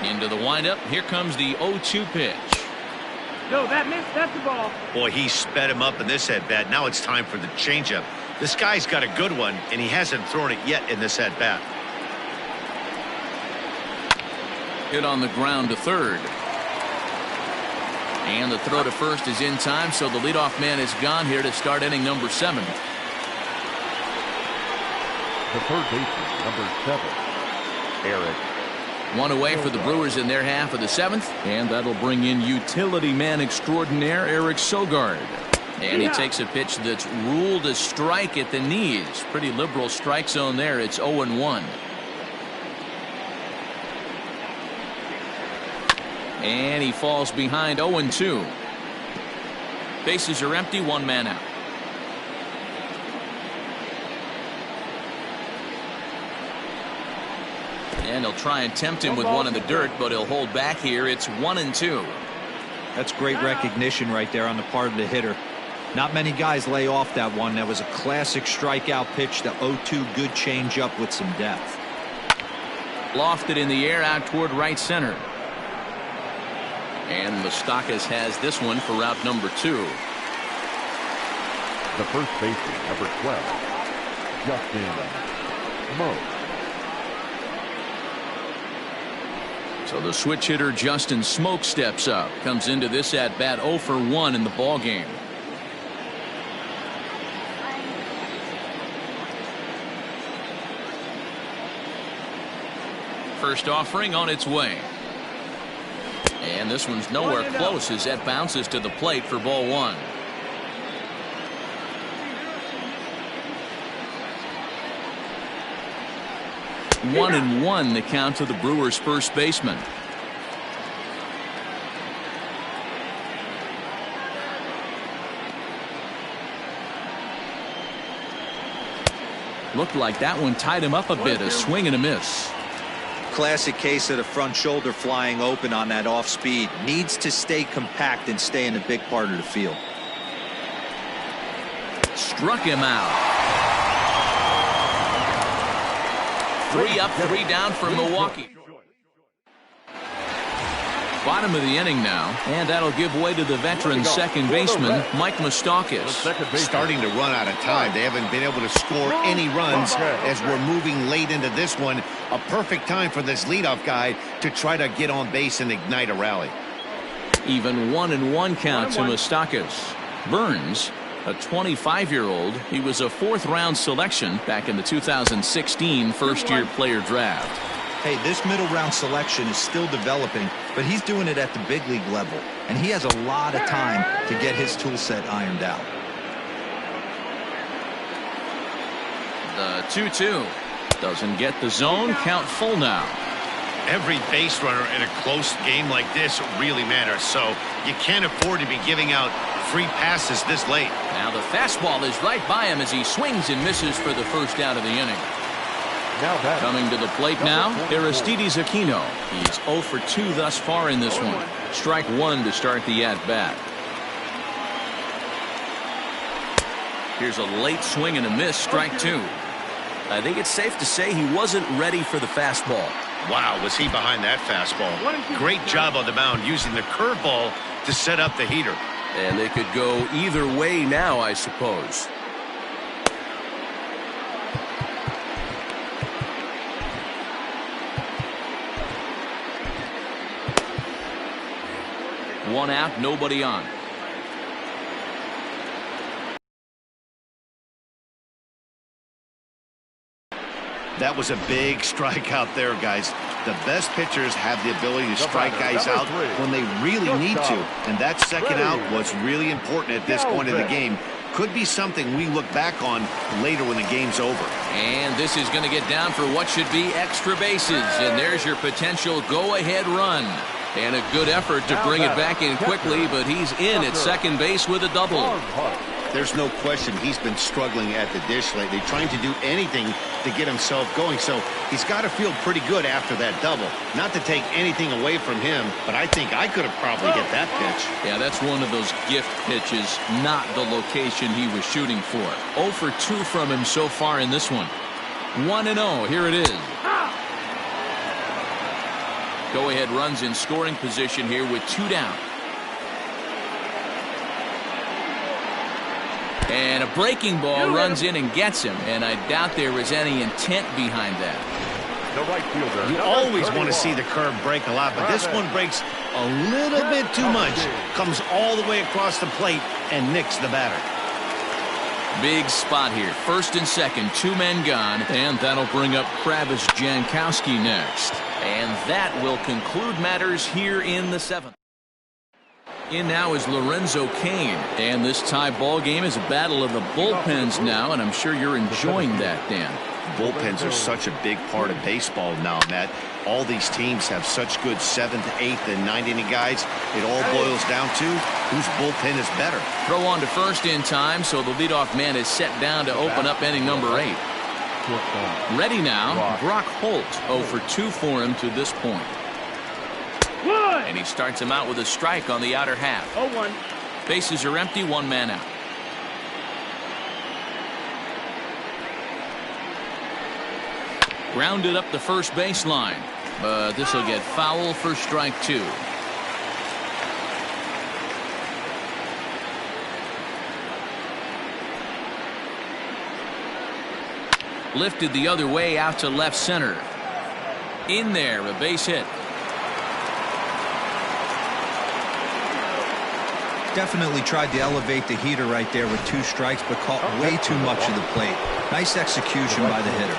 Into the windup. Here comes the 0-2 pitch. No, that missed. That's the ball. Boy, he sped him up in this at-bat. Now it's time for the changeup. This guy's got a good one, and he hasn't thrown it yet in this at-bat. Hit on the ground to third. And the throw to first is in time, so the leadoff man is gone here to start inning number 7. The third baseman, number 7, Eric. 1 away for the Brewers in their half of the 7th, and that'll bring in utility man extraordinaire Eric Sogard. And he takes a pitch that's ruled a strike at the knees. Pretty liberal strike zone there. It's 0-1. And he falls behind 0-2. Bases are empty, one man out. And he'll try and tempt him with one in the dirt, but he'll hold back here. It's 1-2. That's great recognition right there on the part of the hitter. Not many guys lay off that one. That was a classic strikeout pitch. The 0-2 good changeup with some depth. Lofted in the air out toward right center. And Moustakas has this one for route number 2. The first baseman, number 12, Justin Moe. So the switch hitter Justin Smoke steps up. Comes into this at bat 0 for 1 in the ball game. First offering on its way. And this one's nowhere close as that bounces to the plate for ball 1. One and one the count to the Brewers' first baseman. Looked like that one tied him up a bit. A swing and a miss. Classic case of the front shoulder flying open on that off speed. Needs to stay compact and stay in a big part of the field. Struck him out. 3 up, 3 down for Milwaukee. Bottom of the inning now, and that'll give way to the veteran second baseman, Mike Moustakas. Starting to run out of time. They haven't been able to score any runs as we're moving late into this one. A perfect time for this leadoff guy to try to get on base and ignite a rally. Even 1-1 count to Moustakas. Burns, a 25-year-old. He was a 4th-round selection back in the 2016 first-year player draft. Hey, this middle-round selection is still developing, but he's doing it at the big league level, and he has a lot of time to get his tool set ironed out. The 2-2 doesn't get the zone. Count full now. Every base runner in a close game like this really matters, so you can't afford to be giving out free passes this late. Now the fastball is right by him as he swings and misses for the first out of the inning. Coming to the plate now, Aristides Aquino. He's 0 for 2 thus far in this one. Strike 1 to start the at-bat. Here's a late swing and a miss, strike 2. I think it's safe to say he wasn't ready for the fastball. Wow, was he behind that fastball. Great job on the mound using the curveball to set up the heater. And they could go either way now, I suppose. One out, nobody on. That was a big strikeout there, guys. The best pitchers have the ability to strike guys out when they really need to. And that second out was really important at this point of the game. Could be something we look back on later when the game's over. And this is going to get down for what should be extra bases. And there's your potential go-ahead run. And a good effort to bring it back in quickly, but he's in at second base with a double. There's no question he's been struggling at the dish lately, trying to do anything to get himself going. So he's got to feel pretty good after that double. Not to take anything away from him, but I think I could have probably hit that pitch. Yeah, that's one of those gift pitches, not the location he was shooting for. 0 for 2 from him so far in this one. 1-0, here it is. Go-ahead runs in scoring position here with 2 down. And a breaking ball runs in and gets him, and I doubt there was any intent behind that. The right fielder. You always want to see the curve break a lot, but this one breaks a little bit too much. Comes all the way across the plate and nicks the batter. Big spot here. First and second, 2 men gone, and that'll bring up Travis Jankowski next. And that will conclude matters here in the 7th. In now is Lorenzo Cain, and this tie ball game is a battle of the bullpens now, and I'm sure you're enjoying that, Dan. bullpens are such a big part of baseball now, Matt. All these teams have such good 7th, 8th, and 9th inning guys. It all boils down to whose bullpen is better. Throw on to first in time, so the leadoff man is set down to open up inning number 8. Ready now, Brock Holt. 0 for 2 for him to this point. And he starts him out with a strike on the outer half. 0-1. Bases are empty, 1 man out. Grounded up the first baseline, but this will get foul for strike 2. Lifted the other way out to left center. In there, a base hit. Definitely tried to elevate the heater right there with 2 strikes, but caught way too much of the plate. Nice execution by the hitter.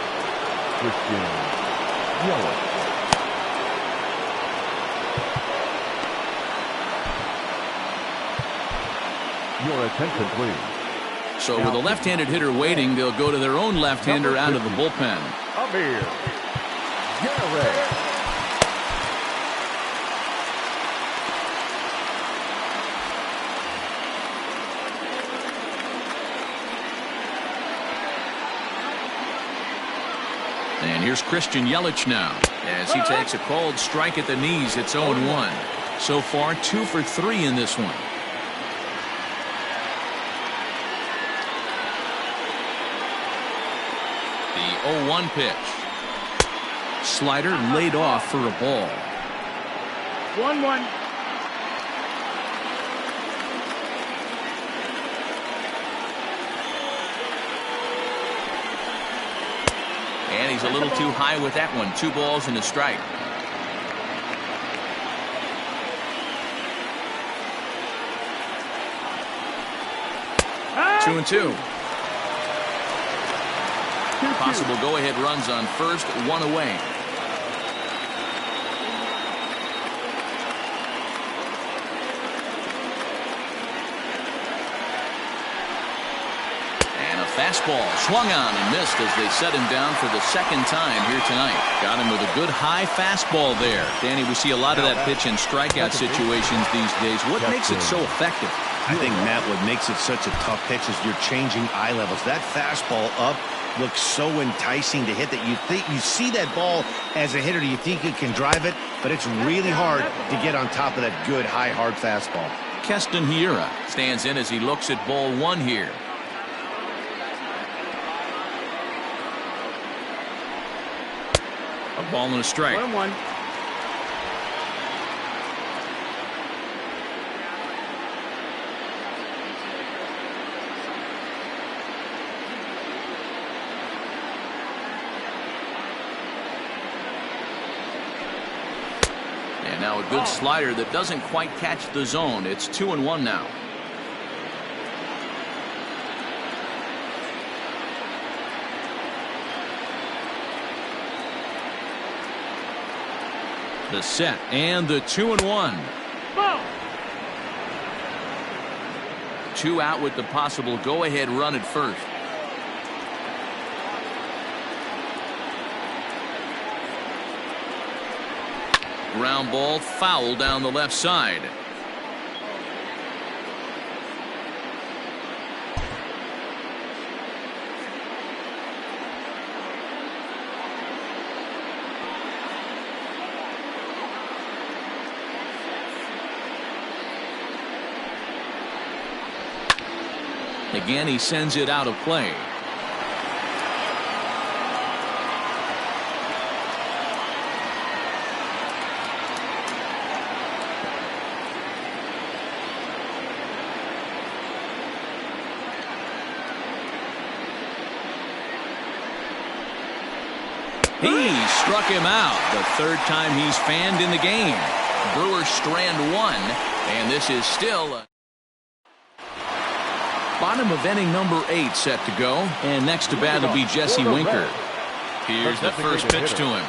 Your attention, please. So with a left-handed hitter waiting, they'll go to their own left-hander out of the bullpen. Amir Garrett. And here's Christian Yelich now as he takes a called strike at the knees. It's 0-1. So far 2 for 3 in this one. The 0-1 pitch. Slider laid off for a ball. 1-1. And he's a little too high with that one. 2 balls and a strike. Two and two. Possible go-ahead runs on first, 1 away. Fastball swung on and missed as they set him down for the 2nd time here tonight. Got him with a good high fastball there. Danny, we see a lot of that pitch in strikeout situations these days. What makes it so effective? I think, Matt, what makes it such a tough pitch is you're changing eye levels. That fastball up looks so enticing to hit that you see that ball as a hitter, you think you can drive it, but it's really hard to get on top of that good high hard fastball. Keston Hiura stands in as he looks at ball 1 here. A ball and a strike. 1-1. And now a good slider that doesn't quite catch the zone. It's 2-1 now. The set and the 2-1. 2 out with the possible go-ahead run at first. Ground ball foul down the left side. Again, he sends it out of play. He struck him out. The 3rd time he's fanned in the game. Brewers strand 1, and this is still a bottom of inning number 8 set to go, and next to bat will be Jesse Winker. Here's the first pitch to him.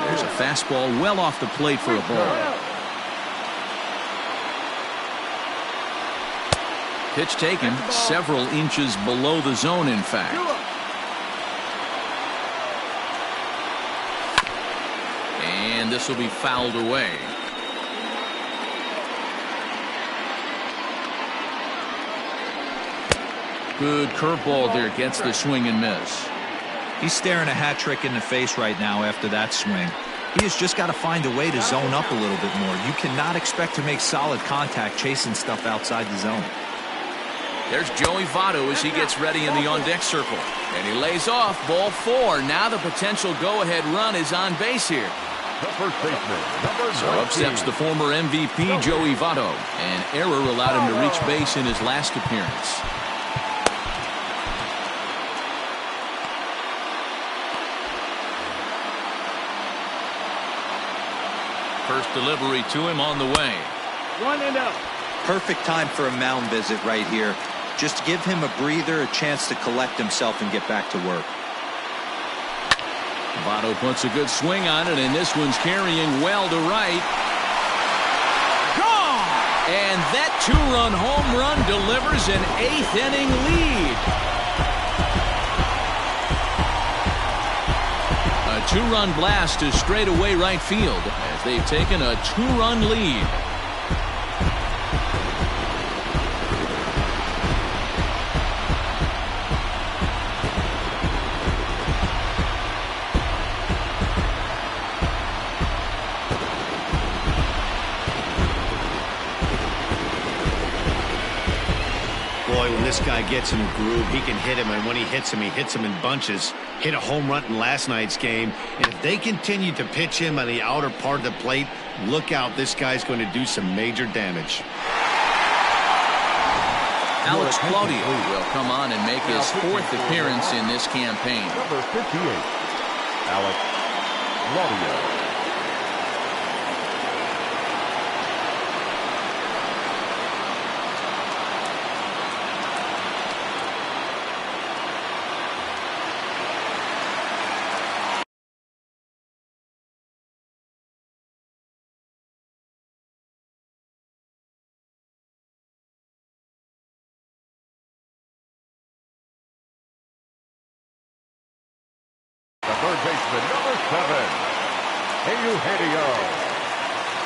There's a fastball well off the plate for a ball. Pitch taken several inches below the zone, in fact. this will be fouled away. Good curveball there, gets the swing and miss. He's staring a hat trick in the face right now after that swing. He has just got to find a way to zone up a little bit more. You cannot expect to make solid contact chasing stuff outside the zone. There's Joey Votto as he gets ready in the on-deck circle. And he lays off, ball 4. Now the potential go-ahead run is on base here. The first baseman, number 19. So up steps the former MVP, Joey Votto. An error allowed him to reach base in his last appearance. First delivery to him on the way. 1-0. Perfect time for a mound visit right here. Just give him a breather, a chance to collect himself and get back to work. Votto puts a good swing on it, and this one's carrying well to right. Gone! And that two-run home run delivers an 8th-inning lead. A two-run blast to straightaway right field as they've taken a 2-run lead. Boy, when this guy gets in a groove, he can hit him, and when he hits him in bunches. Hit a home run in last night's game, and if they continue to pitch him on the outer part of the plate, look out, this guy's going to do some major damage. Alex Claudio will come on and make his 4th appearance in this campaign. Number 58, Alex Claudio. The third baseman, number 7, Eugenio.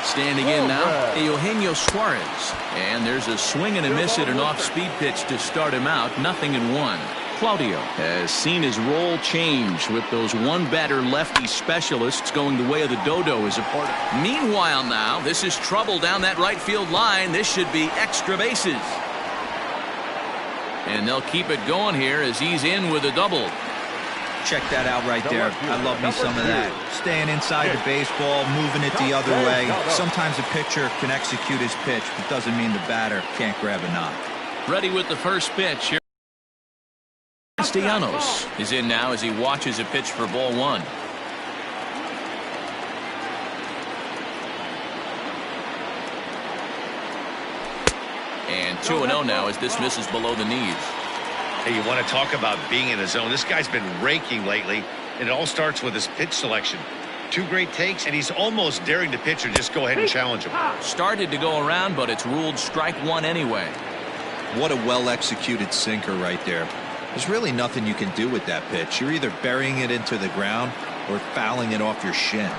Standing in now, Eugenio Suarez. And there's a swing and a miss at an off-speed pitch to start him out. 0-1. Claudio has seen his role change with those one-batter lefty specialists going the way of the dodo as a part of. Meanwhile now, this is trouble down that right field line. This should be extra bases. And they'll keep it going here as he's in with a double. Check that out right there. I love me some of that. Staying inside the baseball, moving it the other way. Sometimes a pitcher can execute his pitch, but doesn't mean the batter can't grab a knock. Ready with the first pitch here. Castellanos is in now as he watches a pitch for ball 1. And 2-0 now as this misses below the knees. Hey, you want to talk about being in a zone? This guy's been raking lately, and it all starts with his pitch selection. 2 great takes, and he's almost daring the pitcher just go ahead and challenge him. Started to go around, but it's ruled strike 1 anyway. What a well-executed sinker right there. There's really nothing you can do with that pitch. You're either burying it into the ground or fouling it off your shin.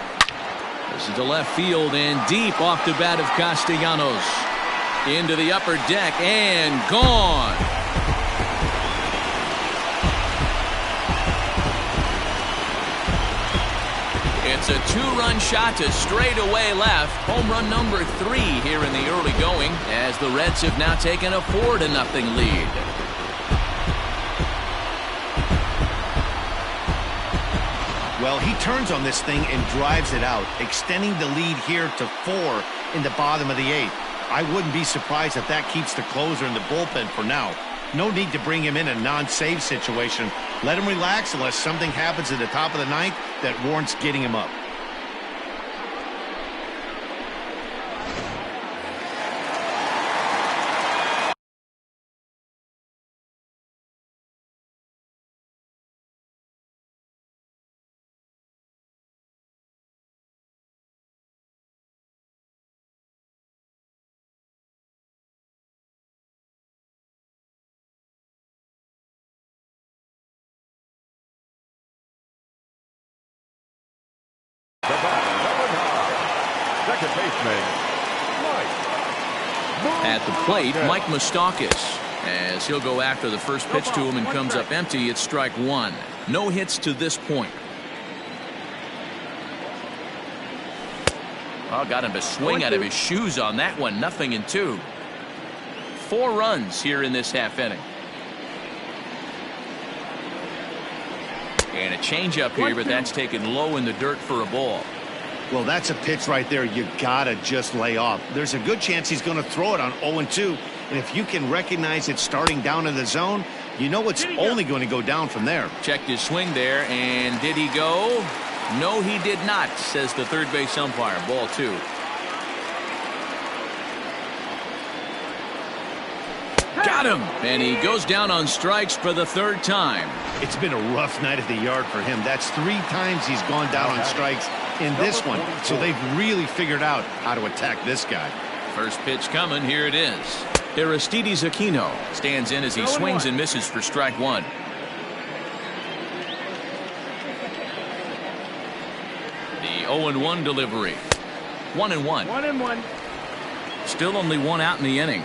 This is the left field and deep off the bat of Castellanos. Into the upper deck and gone. It's a 2-run shot to straightaway left. Home run number 3 here in the early going as the Reds have now taken a 4-0 lead. Well, he turns on this thing and drives it out, extending the lead here to 4 in the bottom of the 8th. I wouldn't be surprised if that keeps the closer in the bullpen for now. No need to bring him in a non-save situation. Let him relax unless something happens at the top of the 9th that warrants getting him up. baseman, Mike. At the plate, Mike Moustakas, as he'll go after the first pitch to him and comes up empty. It's strike one. No hits to this point. Well, got him to swing out of his shoes on that one. 0-2. 4 runs here in this half inning. And a changeup here, but that's taken low in the dirt for a ball. Well, that's a pitch right there you gotta just lay off. There's a good chance he's going to throw it on 0-2. And if you can recognize it starting down in the zone, you know it's only going to go down from there. Checked his swing there, and did he go? No, he did not, says the third base umpire. Ball 2. Got him, and he goes down on strikes for the 3rd time. It's been a rough night at the yard for him. That's 3 times he's gone down on strikes in this one. So they've really figured out how to attack this guy. First pitch coming. Here it is. Aristides Aquino stands in as he swings and misses for strike 1. The 0-1 delivery. 1-1. 1-1. Still only 1 out in the inning.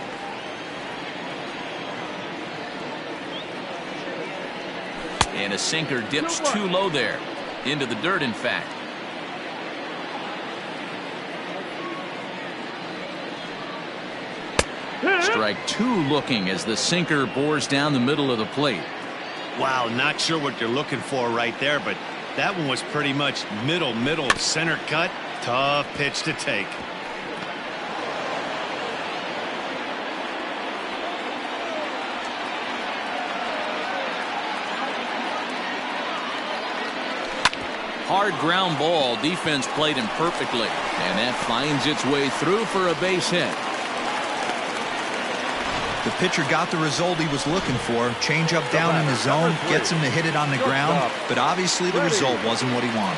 And a sinker dips too low there. Into the dirt, in fact. Strike 2 looking as the sinker bores down the middle of the plate. Wow, not sure what you're looking for right there, but that one was pretty much middle, center cut. Tough pitch to take. Hard ground ball. Defense played him perfectly. And that finds its way through for a base hit. The pitcher got the result he was looking for. Change up down in the zone, gets him to hit it on the ground, but obviously the result wasn't what he wanted.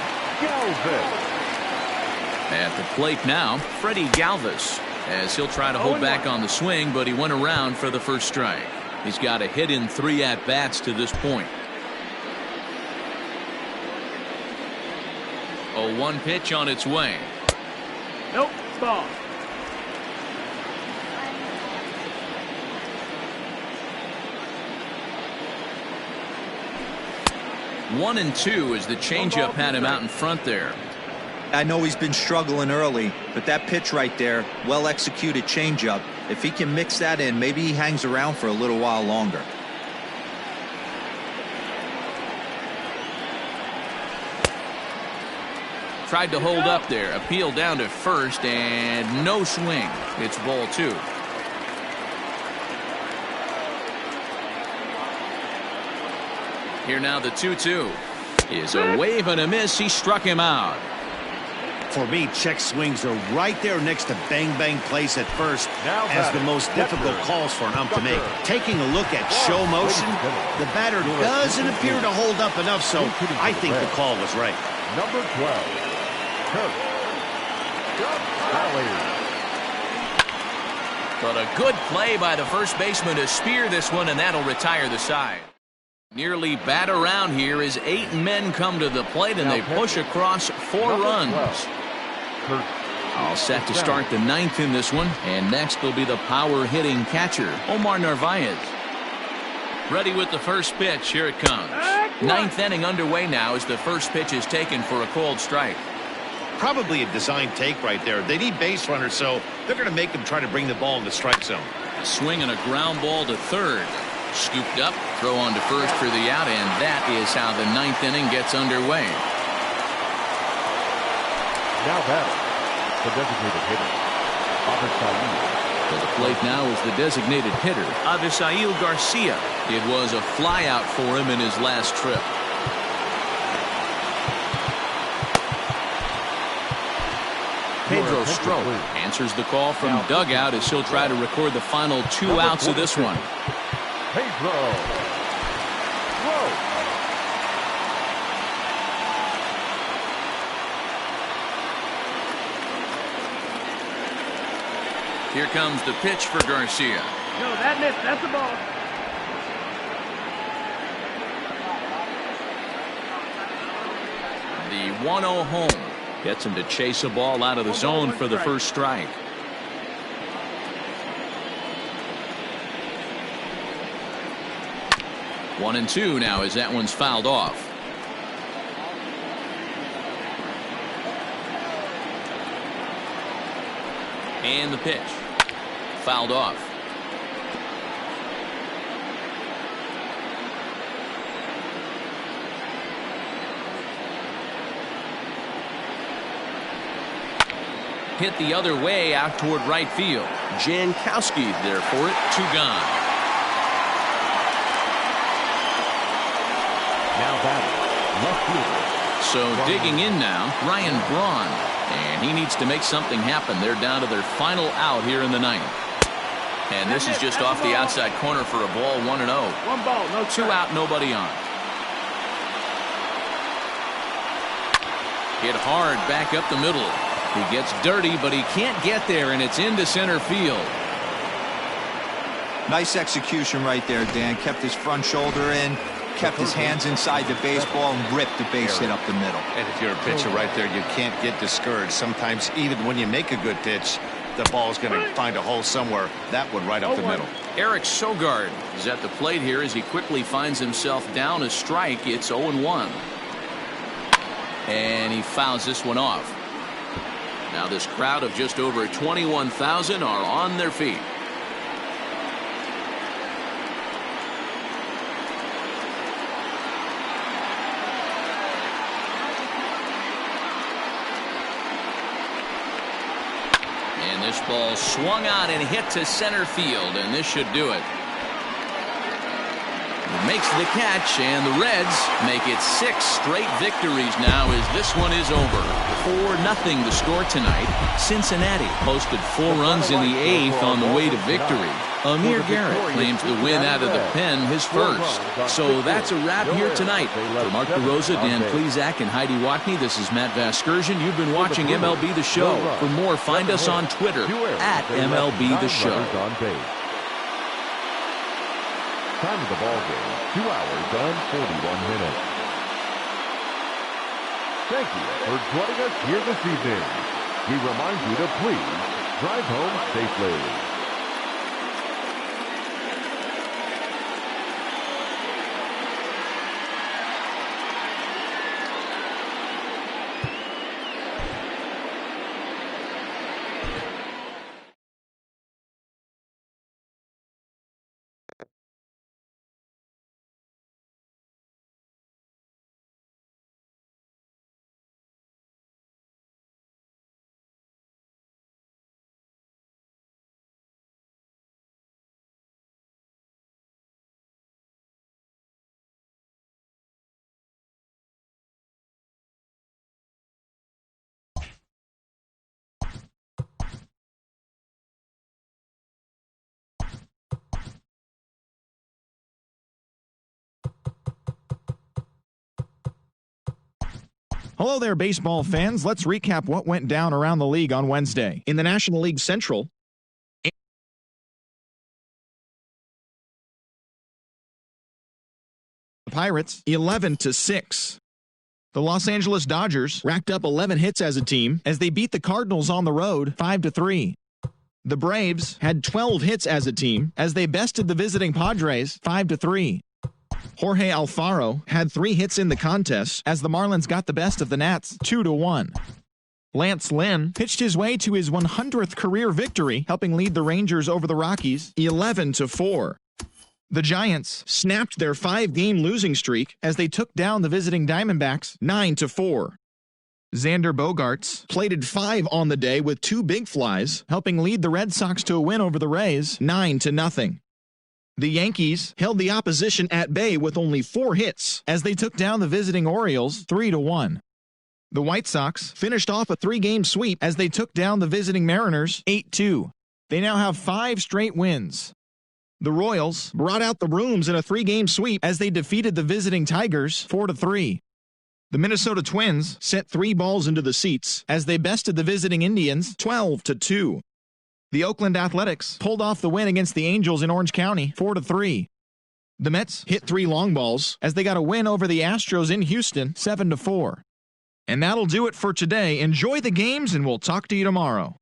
At the plate now, Freddie Galvis, as he'll try to hold back on the swing, but he went around for the first strike. He's got a hit in 3 at-bats to this point. 0-1 pitch on its way. Nope, ball. One and 2 as the changeup had him out in front there. I know he's been struggling early, but that pitch right there, well executed changeup. If he can mix that in, maybe he hangs around for a little while longer. Tried to hold up there, appeal down to first, and no swing. It's ball 2. Here now the 2-2 is a wave and a miss. He struck him out. For me, check swings are right there next to bang plays at first as the most difficult calls for an ump to make. Taking a look at show motion, the batter doesn't appear to hold up enough, so I think the call was right. Number 12, Kurt But a good play by the first baseman to spear this one, and that'll retire the side. Nearly bat around here as 8 men come to the plate, and they push across 4 runs. All set to start the 9th in this one, and next will be the power-hitting catcher, Omar Narvaez. Ready with the first pitch. Here it comes. 9th inning underway now as the first pitch is taken for a called strike. Probably a design take right there. They need base runners, so they're going to make them try to bring the ball in the strike zone. A swing and a ground ball to third. Scooped up, throw on to first for the out, and that is how the 9th inning gets underway. Now batting, the designated hitter, Avisail. To the plate now is the designated hitter, Avisail Garcia. It was a flyout for him in his last trip. Pedro Strop answers the call from dugout as he'll try to record the final 2 outs of this one. Pedro. Whoa. Here comes the pitch for Garcia. No, that missed. That's a ball. The 1-0 home. Gets him to chase a ball out of the zone for the first strike. One and two now as that one's fouled off. And the pitch. Fouled off. Hit the other way out toward right field. Jankowski there for it. 2 gone. Now batting, left fielder. So digging in now, Ryan Braun. And he needs to make something happen. They're down to their final out here in the ninth. And this is just off the outside corner for a ball, 1-0. 1 ball, no 2 out, nobody on. Hit hard back up the middle. He gets dirty, but he can't get there, and it's into center field. Nice execution right there, Dan. Kept his front shoulder in, kept his hands inside the baseball, and ripped the base hit up the middle. And if you're a pitcher right there, you can't get discouraged. Sometimes even when you make a good pitch, the ball's going to find a hole somewhere. That one right up the middle. Eric Sogard is at the plate here as he quickly finds himself down a strike. It's 0-1. And he fouls this one off. Now this crowd of just over 21,000 are on their feet. And this ball swung on and hit to center field, and this should do it. It makes the catch, and the Reds make it 6 straight victories now as this one is over. 4-0 the score tonight. Cincinnati posted 4 runs in the 8th on the way to victory. Amir Garrett claims the win out of the pen, his first. So that's a wrap here tonight. For Mark DeRosa, Dan Plesac, and Heidi Watney, this is Matt Vasgersian. You've been watching MLB The Show. For more, find us on Twitter at MLB The Show. Time of the ball game, 2 hours and 41 minutes. Thank you for joining us here this evening. We remind you to please drive home safely. Hello there, baseball fans. Let's recap what went down around the league on Wednesday. In the National League Central, the Pirates 11-6. The Los Angeles Dodgers racked up 11 hits as a team as they beat the Cardinals on the road 5-3. The Braves had 12 hits as a team as they bested the visiting Padres 5-3. Jorge Alfaro had 3 hits in the contest as the Marlins got the best of the Nats 2-1. Lance Lynn pitched his way to his 100th career victory, helping lead the Rangers over the Rockies 11-4. The Giants snapped their 5-game losing streak as they took down the visiting Diamondbacks 9-4. Xander Bogaerts plated 5 on the day with 2 big flies, helping lead the Red Sox to a win over the Rays 9-0. The Yankees held the opposition at bay with only 4 hits as they took down the visiting Orioles 3-1. The White Sox finished off a 3-game sweep as they took down the visiting Mariners 8-2. They now have 5 straight wins. The Royals brought out the brooms in a 3-game sweep as they defeated the visiting Tigers 4-3. The Minnesota Twins sent 3 balls into the seats as they bested the visiting Indians 12-2. The Oakland Athletics pulled off the win against the Angels in Orange County 4-3. The Mets hit 3 long balls as they got a win over the Astros in Houston 7-4. And that'll do it for today. Enjoy the games, and we'll talk to you tomorrow.